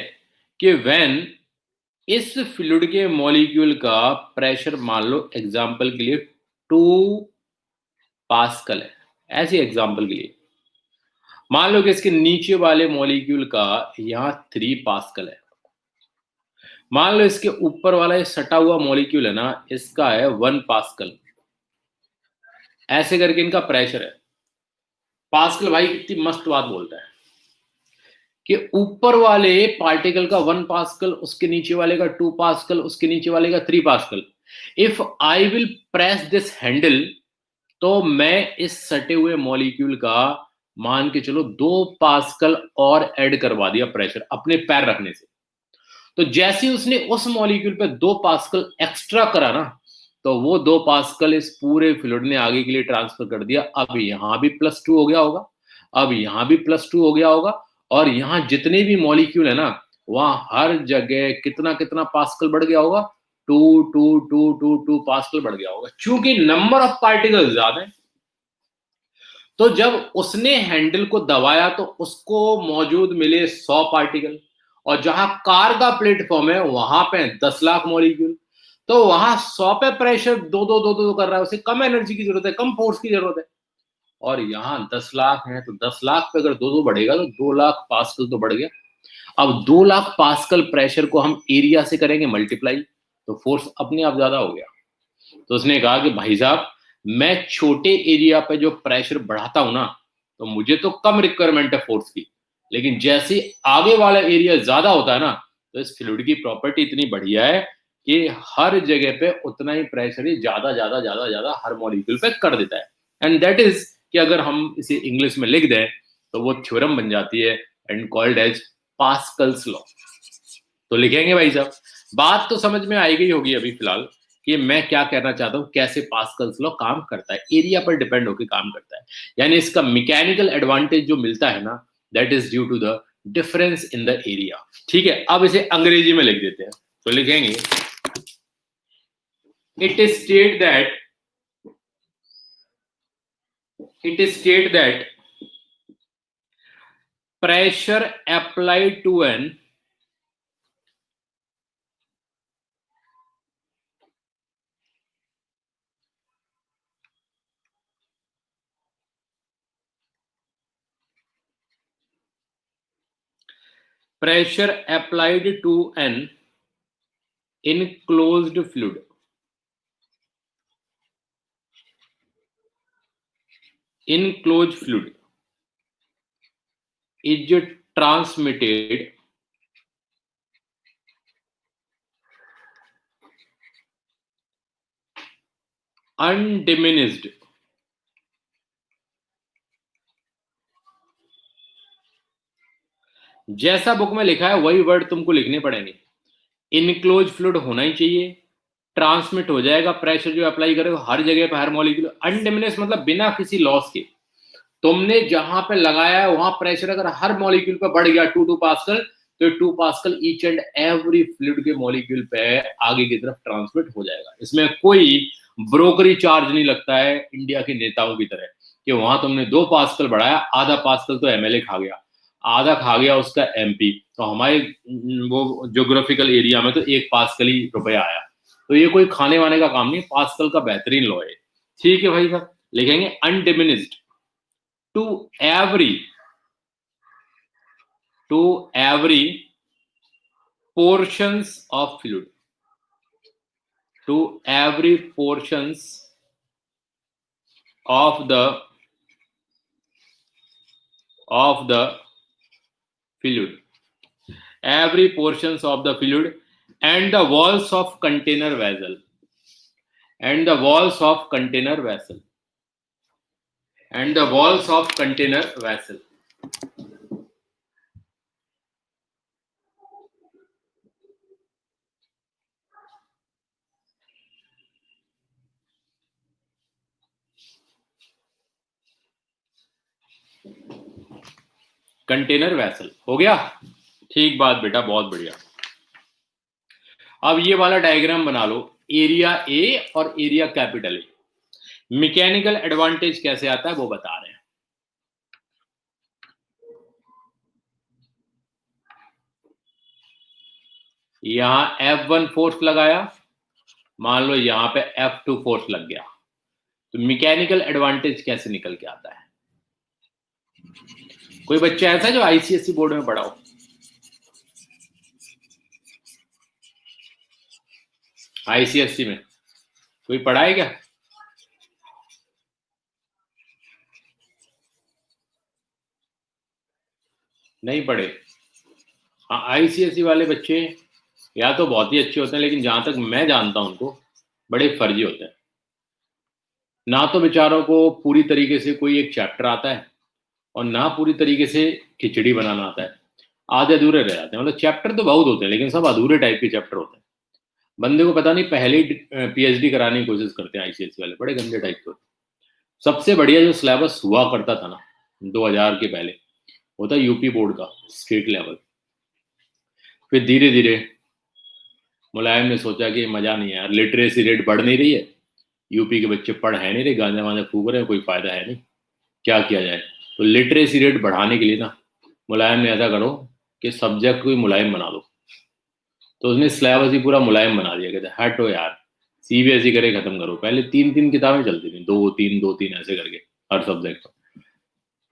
कि व्हेन इस फ्लूइड के मॉलिक्यूल का प्रेशर, मान लो एग्जांपल के लिए 2 पास्कल है, ऐसी एग्जांपल के लिए, मान लो कि इसके नीचे वाले मॉलिक्यूल का यहाँ 3 पास्कल है, मान लो इसके ऊपर वाला ये सटा हुआ मॉलिक्यूल है ना, इसका है 1 पास्कल, ऐसे करके इनका प्रेशर है। पास्कल भाई कितनी मस्त बात बोलता है कि ऊपर वाले पार्टिकल का 1 पास्कल, उसके नीचे वाले का 2 पास्कल, उसके नीचे वाले का 3 pascal. If I will press this handle, तो मैं इस सटे हुए मॉलिक्यूल का, मान के चलो 2 पास्कल और ऐड करवा दिया प्रेशर अपने पैर रखने से। तो जैसे उसने उस मॉलिक्यूल पे 2 पास्कल एक्स्ट्रा करा ना, तो वो 2 पास्कल इस पूरे फ्लूइड ने आगे के लिए ट्रांसफर कर दिया। अब यहां भी +2 हो गया होगा, अब यहां भी +2 हो गया होगा, और यहां जितने भी मॉलिक्यूल है ना, वहां हर जगह कितना कितना पास्कल बढ़ गया होगा, 2 पास्कल बढ़ गया होगा, क्योंकि नंबर ऑफ पार्टिकल्स ज्यादा है। तो जब उसने हैंडल को दबाया, तो उसको मौजूद मिले 100 पार्टिकल, और जहां कार का प्लेटफॉर्म है वहां पे 10 लाख मॉलिक्यूल। तो वहां 100 पे प्रेशर दो कर रहा है, उसे कम एनर्जी की जरूरत है, कम फोर्स की जरूरत है। और यहाँ 10 लाख है, तो 10 लाख पे अगर दो बढ़ेगा, तो 2 लाख पास्कल तो बढ़ गया। अब 2 लाख पास्कल प्रेशर को हम एरिया से करेंगे मल्टीप्लाई, तो फोर्स अपने आप ज्यादा हो गया। तो उसने कहा कि भाई साहब, मैं छोटे एरिया पे जो प्रेशर बढ़ाता हूं ना, तो मुझे तो कम रिक्वायरमेंट है फोर्स की, लेकिन जैसे आगे वाला एरिया ज्यादा होता है ना, तो इस फ्लूइड की प्रॉपर्टी इतनी बढ़िया है कि हर जगह पे उतना ही प्रेशर ही ज्यादा ज्यादा ज्यादा ज्यादा हर मॉलिक्यूल पे कर देता है। एंड दैट इज कि अगर हम इसे इंग्लिश में लिख दें, तो वो थ्योरम बन जाती है, and called as Pascal's law. तो लिखेंगे भाई साहब। बात तो समझ में आई गई होगी अभी फिलहाल कि मैं क्या कहना चाहता हूं, कैसे पास्कल्स लॉ काम करता है, एरिया पर डिपेंड होकर काम करता है। यानी इसका मैकेनिकल एडवांटेज जो मिलता है ना, that is due to the difference in the area. ठीक है, अब इसे अंग्रेजी में लिख देते हैं। तो लिखेंगे, it is state that pressure applied to an enclosed fluid is transmitted undiminished जैसा बुक में लिखा है वही वर्ड तुमको लिखने पड़ेंगे। इनक्लोज फ्लूइड होना ही चाहिए, ट्रांसमिट हो जाएगा, प्रेशर जो अप्लाई करेगा हर जगह पे हर मॉलिक्यूल, अनडिमिनिश मतलब बिना किसी लॉस के। तुमने जहां पे लगाया है वहां प्रेशर अगर हर मॉलिक्यूल पे बढ़ गया 2 पास्कल, तो 2 pascal each and every fluid के मॉलिक्यूल पे आगे की तरफ ट्रांसमिट हो जाएगा। इसमें कोई ब्रोकरी चार्ज नहीं लगता है इंडिया के नेताओं की तरह कि वहां तुमने 2 पास्कल बढ़ाया, आधा पास्कल तो एमएलए खा गया, आधा खा गया उसका एमपी, तो हमारे वो ज्योग्राफिकल एरिया में तो 1 पास्कल ही रुपया आया। तो ये कोई खाने वाने का काम नहीं, पास्कल का बेहतरीन लॉ है। ठीक है भाई साहब, लिखेंगे अनडिमिनिस्ड to every portions of fluid, to every portions of the fluid, every portions of the fluid and the walls of container vessel, and the walls of container vessel, and the walls of container vessel. Container vessel हो गया। ठीक बात बेटा, बहुत बढ़िया। अब ये वाला डायग्राम बना लो, एरिया ए और area capital A. Mechanical advantage कैसे आता है वो बता रहे हैं। यहां F1 फोर्स लगाया, मान लो यहां पे F2 फोर्स लग गया, तो मैकेनिकल एडवांटेज कैसे निकल के आता है? कोई बच्चा ऐसा जो आईसीएसई बोर्ड में पढ़ा हो? आईसीएसई में कोई पढ़ा है क्या? नहीं पढ़े? हाँ, आईसीएसई वाले बच्चे या तो बहुत ही अच्छे होते हैं, लेकिन जहां तक मैं जानता हूं उनको बड़े फर्जी होते हैं। ना तो बेचारों को पूरी तरीके से कोई एक चैप्टर आता है, और ना पूरी तरीके से खिचड़ी बनाना आता है, आधे अधूरे रह जाते हैं। मतलब चैप्टर तो बहुत होते हैं लेकिन सब अधूरे टाइप के चैप्टर होते हैं। बंदे को पता नहीं पहले ही पीएचडी कराने की कोशिश करते हैं आईसीएसई वाले, बड़े गंदे टाइप के होते हैं। सबसे बढ़िया जो सिलेबस हुआ करता था ना 2000 के पहले, वो था यूपी बोर्ड का स्टेट लेवल। फिर धीरे धीरे मुलायम ने सोचा कि मजा नहीं है यार, लिटरेसी रेट बढ़ नहीं रही है, यूपी के बच्चे पढ़ है नहीं रहे, गांजा वांजा फूक रहे हैं, कोई फायदा है नहीं, क्या किया जाए? तो लिटरेसी रेट बढ़ाने के लिए ना मुलायम ने ऐसा करो कि सब्जेक्ट को ही मुलायम बना दो। तो उसने सिलेबस ही पूरा मुलायम बना दिया, कहते हटो यार सीबीएसई करे खत्म करो। पहले 3-3 किताबें चलती थी, 2-3 ऐसे करके हर सब्जेक्ट।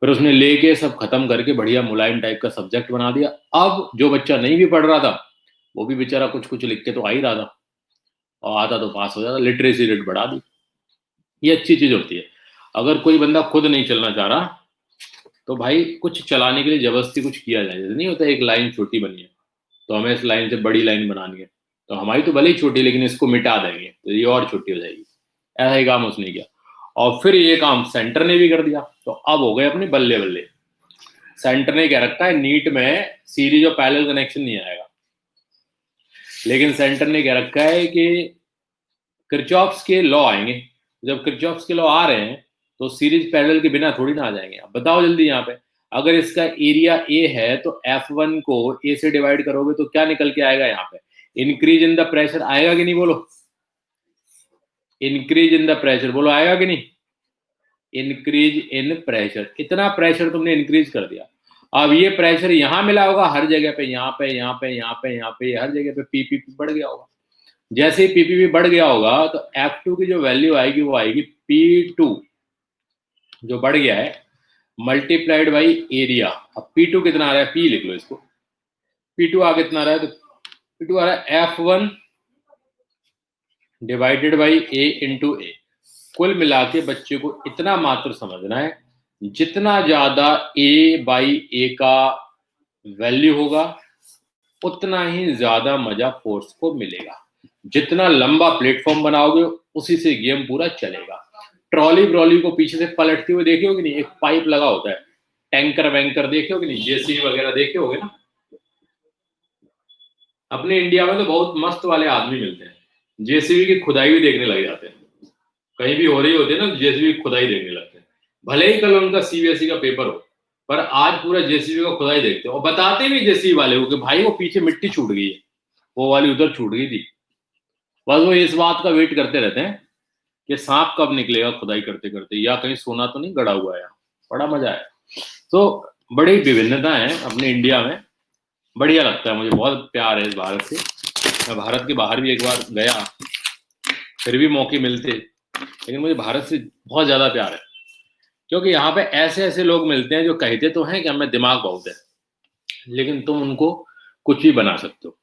फिर उसने लेके सब खत्म करके बढ़िया मुलायम टाइप का सब्जेक्ट बना दिया। अब जो बच्चा नहीं भी पढ़ रहा था वो भी बेचारा कुछ कुछ लिख के तो आ ही रहा था, और आता तो पास हो जाता। लिटरेसी रेट बढ़ा दी, ये अच्छी चीज होती है। अगर कोई बंदा खुद नहीं चलना चाह रहा तो भाई कुछ चलाने के लिए जबरदस्ती कुछ किया जाए। जैसे नहीं होता एक लाइन छोटी बनी है तो हमें इस लाइन से बड़ी लाइन बनानी है, तो हमारी तो भले ही छोटी लेकिन इसको मिटा देंगे तो ये और छोटी हो जाएगी। ऐसा ही काम उसने किया, और फिर ये काम सेंटर ने भी कर दिया। तो अब हो गए अपने बल्ले बल्ले। सेंटर ने क्या रखा है, नीट में सीरीज और पैरेलल कनेक्शन नहीं आएगा, लेकिन सेंटर ने क्या रखा है कि किरचॉफ्स के लॉ आएंगे। जब किरचॉफ्स के लॉ आ रहे हैं तो सीरीज पैरेलल के बिना थोड़ी ना आ जाएंगे। अब बताओ जल्दी, यहाँ पे अगर इसका एरिया ए है तो F1 को ए से डिवाइड करोगे तो क्या निकल के आएगा? यहाँ पे इंक्रीज इन द प्रेशर आएगा कि नहीं? बोलो, इंक्रीज इन द प्रेशर, बोलो आएगा कि नहीं? इंक्रीज इन प्रेशर, इतना प्रेशर तुमने इंक्रीज कर दिया। अब ये प्रेशर यहाँ मिला होगा हर जगह पे, यहाँ पे यहाँ पे यहाँ पे यहाँ पे, हर जगह पे पीपीपी बढ़ गया होगा। जैसे ही पीपीपी बढ़ गया होगा तो F2 की जो वैल्यू आएगी वो आएगी P2 जो बढ़ गया है मल्टीप्लाइड बाई एरिया। अब P2 कितना आ रहा है? P लिख लो इसको, P2 आ कितना आ रहा है? तो P2 आ रहा है F1 divided by A into a. कुल मिला के बच्चे को इतना मात्र समझना है, जितना ज्यादा A बाई A का वैल्यू होगा उतना ही ज्यादा मजा फोर्स को मिलेगा। जितना लंबा प्लेटफॉर्म बनाओगे उसी से गेम पूरा चलेगा। ट्रॉली ब्रॉली को पीछे से पलटते हुए देखे होगे नहीं, एक पाइप लगा होता है, टैंकर वैंकर देखे होगे नहीं, जेसीबी वगैरह देखे होगे ना, अपने इंडिया में तो बहुत मस्त वाले आदमी मिलते हैं, जेसीबी की खुदाई भी देखने लग जाते हैं, कहीं भी हो रही होती है ना जेसीबी की खुदाई देखने लगते हैं, भले ही कल उनका सीबीएसई का पेपर हो, पर आज पूरा जेसीबी का खुदाई देखते हैं और बताते भी जेसीबी वाले को कि भाई वो पीछे मिट्टी छूट गई है, वो वाली उधर छूट गई थी। बस वो इस बात का वेट करते रहते हैं कि सांप कब निकलेगा खुदाई करते करते, या कहीं सोना तो नहीं गड़ा हुआ है। बड़ा मजा है। तो बड़ी विभिन्नता है अपने इंडिया में, बढ़िया लगता है, मुझे बहुत प्यार है इस भारत से। मैं भारत के बाहर भी एक बार गया, फिर भी मौके मिलते, लेकिन मुझे भारत से बहुत ज्यादा प्यार है, क्योंकि यहाँ पे ऐसे ऐसे लोग मिलते हैं जो कहते तो हैं कि हमें दिमाग बहुत है, लेकिन तुम उनको कुछ भी बना सकते हो,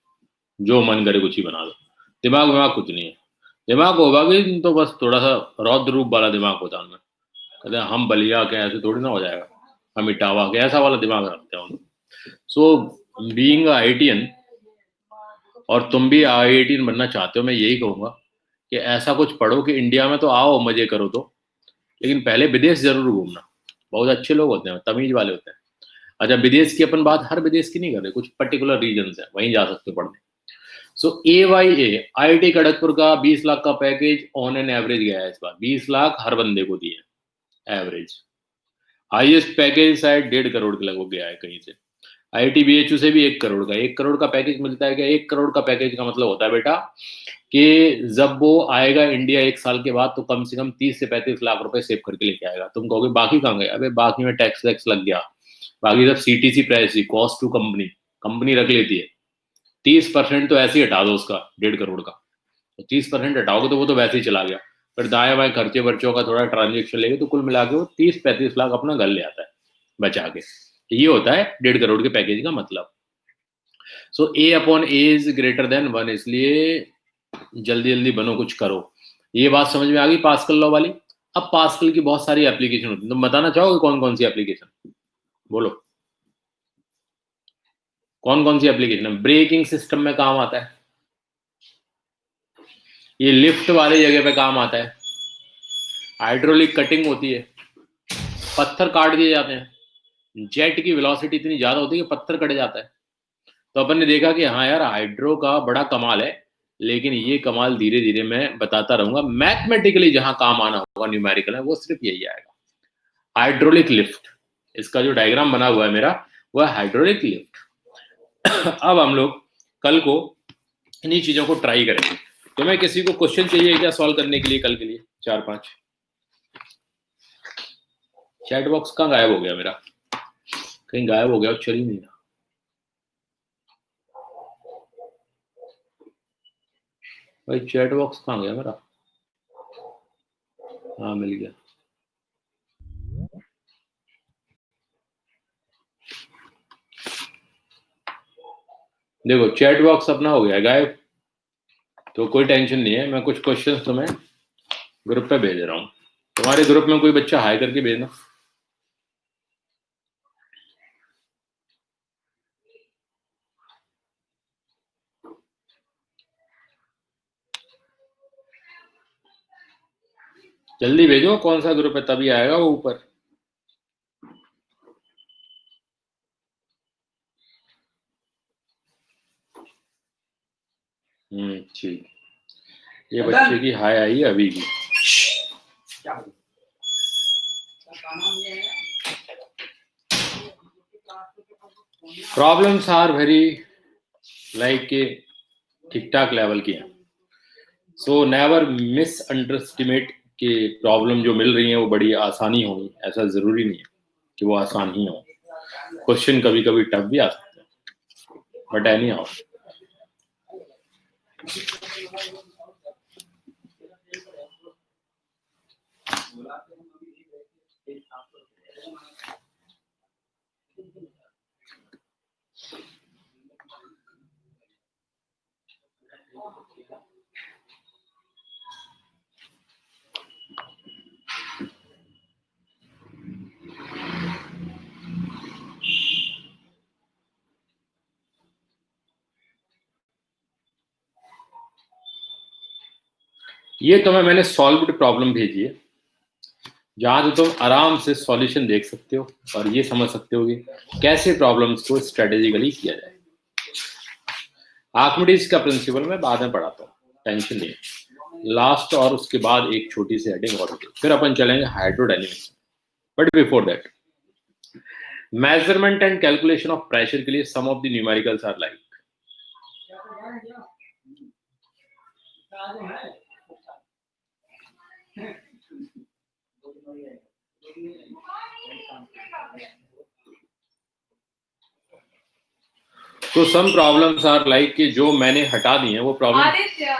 जो मन करे कुछ ही बना दो। दिमाग विमाग कुछ नहीं है, दिमाग होगा भी तो बस थोड़ा सा रौद्र रूप वाला दिमाग होता है उनमें, कहते हैं हम बलिया के, ऐसे थोड़ी ना हो जाएगा, हम इटावा के, ऐसा वाला दिमाग रखते हैं उन। सो बीइंग आईआईटीएन, और तुम भी आईआईटीएन बनना चाहते हो, मैं यही कहूंगा कि ऐसा कुछ पढ़ो कि इंडिया में तो आओ मजे करो तो, लेकिन पहले विदेश जरूर घूमना। बहुत अच्छे लोग होते हैं, तमीज वाले होते हैं। अच्छा, विदेश की अपन बात हर विदेश की नहीं कर रहे, कुछ पर्टिकुलर रीजन है वहीं जा सकते हो पढ़ने। सो AYA IIT खड़गपुर का 20 लाख का पैकेज ऑन एन एवरेज गया है इस बार, 20 लाख हर बंदे को दिए एवरेज। हाईएस्ट पैकेज शायद 1.5 करोड़ के लगभग गया है कहीं से। IIT BHU से भी 1 करोड़ का, 1 करोड़ का पैकेज मिलता है। क्या 1 करोड़ का पैकेज का मतलब होता है बेटा कि जब वो आएगा इंडिया 1 साल के बाद, तो कम से कम 30 से 35 लाख रुपए सेव करके लेके आएगा। तुम कहोगे बाकी कहाँ गए? अबे बाकी में टैक्स वैक्स लग गया, बाकी सब CTC price, cost to company, company रख लेती है। 30% तो ऐसे ही हटा दो उसका 1.5 करोड़ का, तो 30% हटाओगे तो वो तो वैसे ही चला गया। फिर दाएं बाएं खर्चे वर्चों का थोड़ा ट्रांजेक्शन लेके तो कुल मिला के वो 30-35 लाख अपना घर ले आता है बचा के। तो ये होता है 1.5 करोड़ के पैकेज का मतलब। सो A/A इज ग्रेटर देन 1, इसलिए जल्दी जल्दी बनो, कुछ करो। ये बात समझ में आ गई पास्कल लॉ वाली? अब पास्कल की बहुत सारी एप्लीकेशन होती है, तुम बताना चाहोगे कौन कौन सी एप्लीकेशन? बोलो कौन कौन सी एप्लीकेशन है? ब्रेकिंग सिस्टम में काम आता है, ये लिफ्ट वाले जगह पे काम आता है, हाइड्रोलिक कटिंग होती है, पत्थर काट दिए जाते हैं, जेट की वेलोसिटी इतनी ज्यादा होती है कि पत्थर कट जाता है। तो अपन ने देखा कि हाँ यार हाइड्रो का बड़ा कमाल है, लेकिन ये कमाल धीरे धीरे मैं बताता रहूंगा। मैथमेटिकली जहां काम आना होगा न्यूमेरिकल है, वो सिर्फ यही आएगा, हाइड्रोलिक लिफ्ट। इसका जो डायग्राम बना हुआ है मेरा, वह हाइड्रोलिक लिफ्ट। अब हम लोग कल को इन्हीं चीजों को ट्राई करेंगे। तुम्हें किसी को क्वेश्चन चाहिए क्या सॉल्व करने के लिए कल के लिए? 4-5। चैट बॉक्स कहाँ गायब हो गया मेरा? कहीं गायब हो गया, चल ही नहीं रहा भाई। चैट बॉक्स कहाँ गया मेरा? हाँ मिल गया। देखो चैट बॉक्स अपना हो गया गायब, तो कोई टेंशन नहीं है, मैं कुछ क्वेश्चंस तुम्हें ग्रुप पे भेज रहा हूँ। तुम्हारे ग्रुप में कोई बच्चा हाई करके भेजना। जल्दी भेजो, कौन सा ग्रुप है, तभी आएगा वो ऊपर। ठीक, ये बच्चे की हाई आई है अभी की। प्रॉब्लम्स आर वेरी लाइक ठीक ठाक लेवल की हैं। सो नेवर मिस अंडरस्टिमेट कि प्रॉब्लम जो मिल रही है वो बड़ी आसानी होगी, ऐसा जरूरी नहीं है कि वो आसान ही हो। क्वेश्चन कभी कभी टफ भी आ सकते हैं, बट एनी हाउ ये तुम्हें मैंने सॉल्व्ड प्रॉब्लम भेजी है, जहां तो तुम आराम से सॉल्यूशन देख सकते हो और ये समझ सकते हो कि कैसे प्रॉब्लम्स को स्ट्रेटेजिकली किया जाए। आर्किमिडीज का प्रिंसिपल मैं बाद में पढ़ाता हूँ, टेंशन नहीं है। लास्ट और उसके बाद एक छोटी सी हेडिंग और होती है, फिर अपन चलेंगे hydrodynamics. But before that, measurement and calculation of pressure के लिए some of the numericals are like, तो सम प्रॉब्लम्स आर लाइक कि जो मैंने हटा दी है वो प्रॉब्लम। आदित्य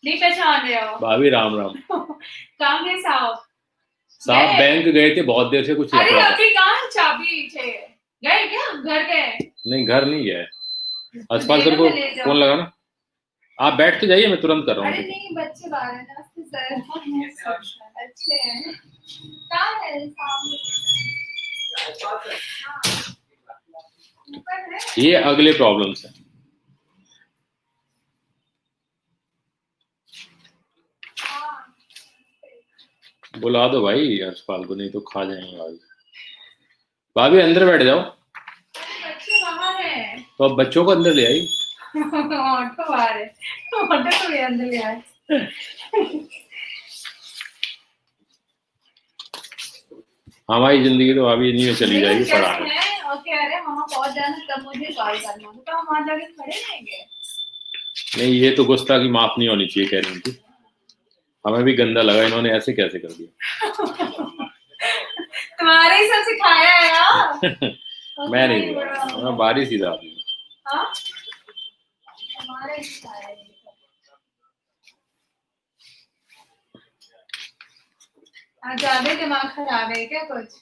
नहीं पहचान रहे हो? भाभी राम राम। काम है साहब बैंक गए थे बहुत देर से, कुछ अरे लफड़ा था। आपकी कहाँ चाबी थे? गए क्या? घर गए? नहीं घर नहीं गए। अस्पताल सर को फोन लगा ना, आप बैठ के जाइए, मैं तुरंत कर रहा हूँ। अरे नहीं बच्चे बाहर हैं ना सर। अच्छे हैं। कहाँ है सामने? ऊपर है। ये अगले प्रॉब्लम्स है। बुला दो भाई हर्षपाल को, नहीं तो खा जाएंगे भाभी। भाभी अंदर बैठ जाओ। बच्चे बाहर हैं। तो अब बच्चों को अंदर ले आई। ऑटो बाहर है, ऑटो को भी अंदर ले आए। हमारी जिंदगी तो भाभी इन्हीं में चली जाएगी पढ़ाने। और कह रहे वहाँ पहुँच जाना तब मुझे कॉल करना, तो हम वहाँ जाके खड़े रहेंगे। नहीं ये तो गुस्ताखी माफ नहीं होनी चाहिए कह रही थी। हमें भी गंदा लगा, इन्होंने ऐसे कैसे कर दिया। तुम्हारे ही सब सिखाया है यार। मैं नहीं, मैं बारिश ही था। हाँ? तुम्हारे ही सिखाया है। आज ज्यादा दिमाग खराब है क्या कुछ?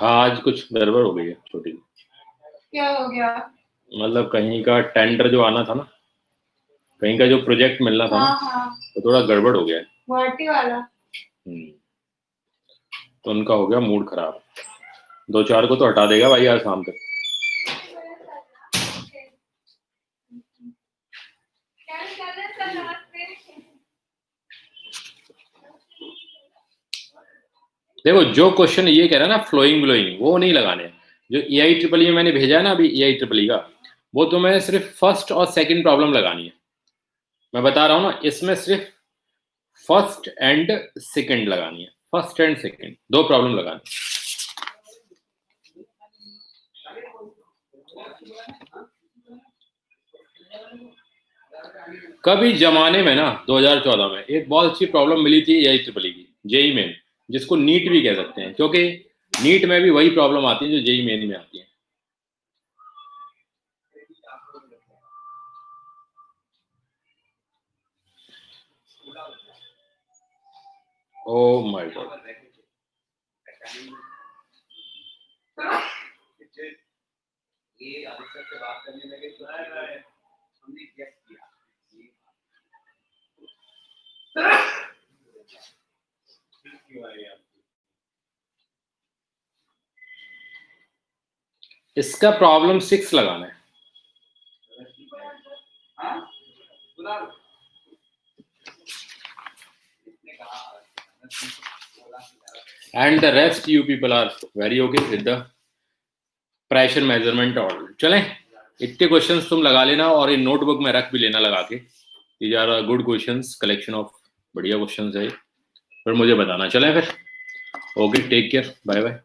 हाँ आज कुछ गड़बड़ हो गई है छोटी। क्या हो गया? मतलब कहीं का टेंडर जो आना था ना, कहीं का जो प्रोजेक्ट मिलना था ना, हाँ। तो थोड़ा गड़बड़ हो गया है। गुवाहाटी वाला। तो उनका हो गया मूड खराब। 2-4 को तो हटा देगा भाई आज शाम तक। देखो जो क्वेश्चन ये कह रहा है ना फ्लोइंग ब्लोइंग, वो नहीं लगाने। जो EIEEE में मैंने भेजा है ना अभी EIEEE का, वो तो मैं सिर्फ फर्स्ट और सेकंड प्रॉब्लम लगानी है। मैं बता रहा हूँ ना, इसमें सिर्फ फर्स्ट एंड सेकंड लगानी है, फर्स्ट एंड सेकंड 2 प्रॉब्लम लगानी है। कभी जमाने में ना 2014 में एक बहुत अच्छी प्रॉब्लम मिली थी EIEEE की, जेई मेन, जिसको नीट भी कह सकते हैं, क्योंकि नीट में भी वही प्रॉब्लम आती है जो जेई मेन में आती है। Oh my God. ये आदित्य से बात करने लगे तो हमने गेस किया। इसका प्रॉब्लम 6 लगाना है। And the rest you people are very okay with the pressure measurement all. चलें, इतने क्वेश्चंस तुम लगा लेना और इन नोटबुक में रख भी लेना लगा के। These are good questions, collection of बढ़िया क्वेश्चंस है। फिर मुझे बताना। चलें फिर, okay, take care, bye bye.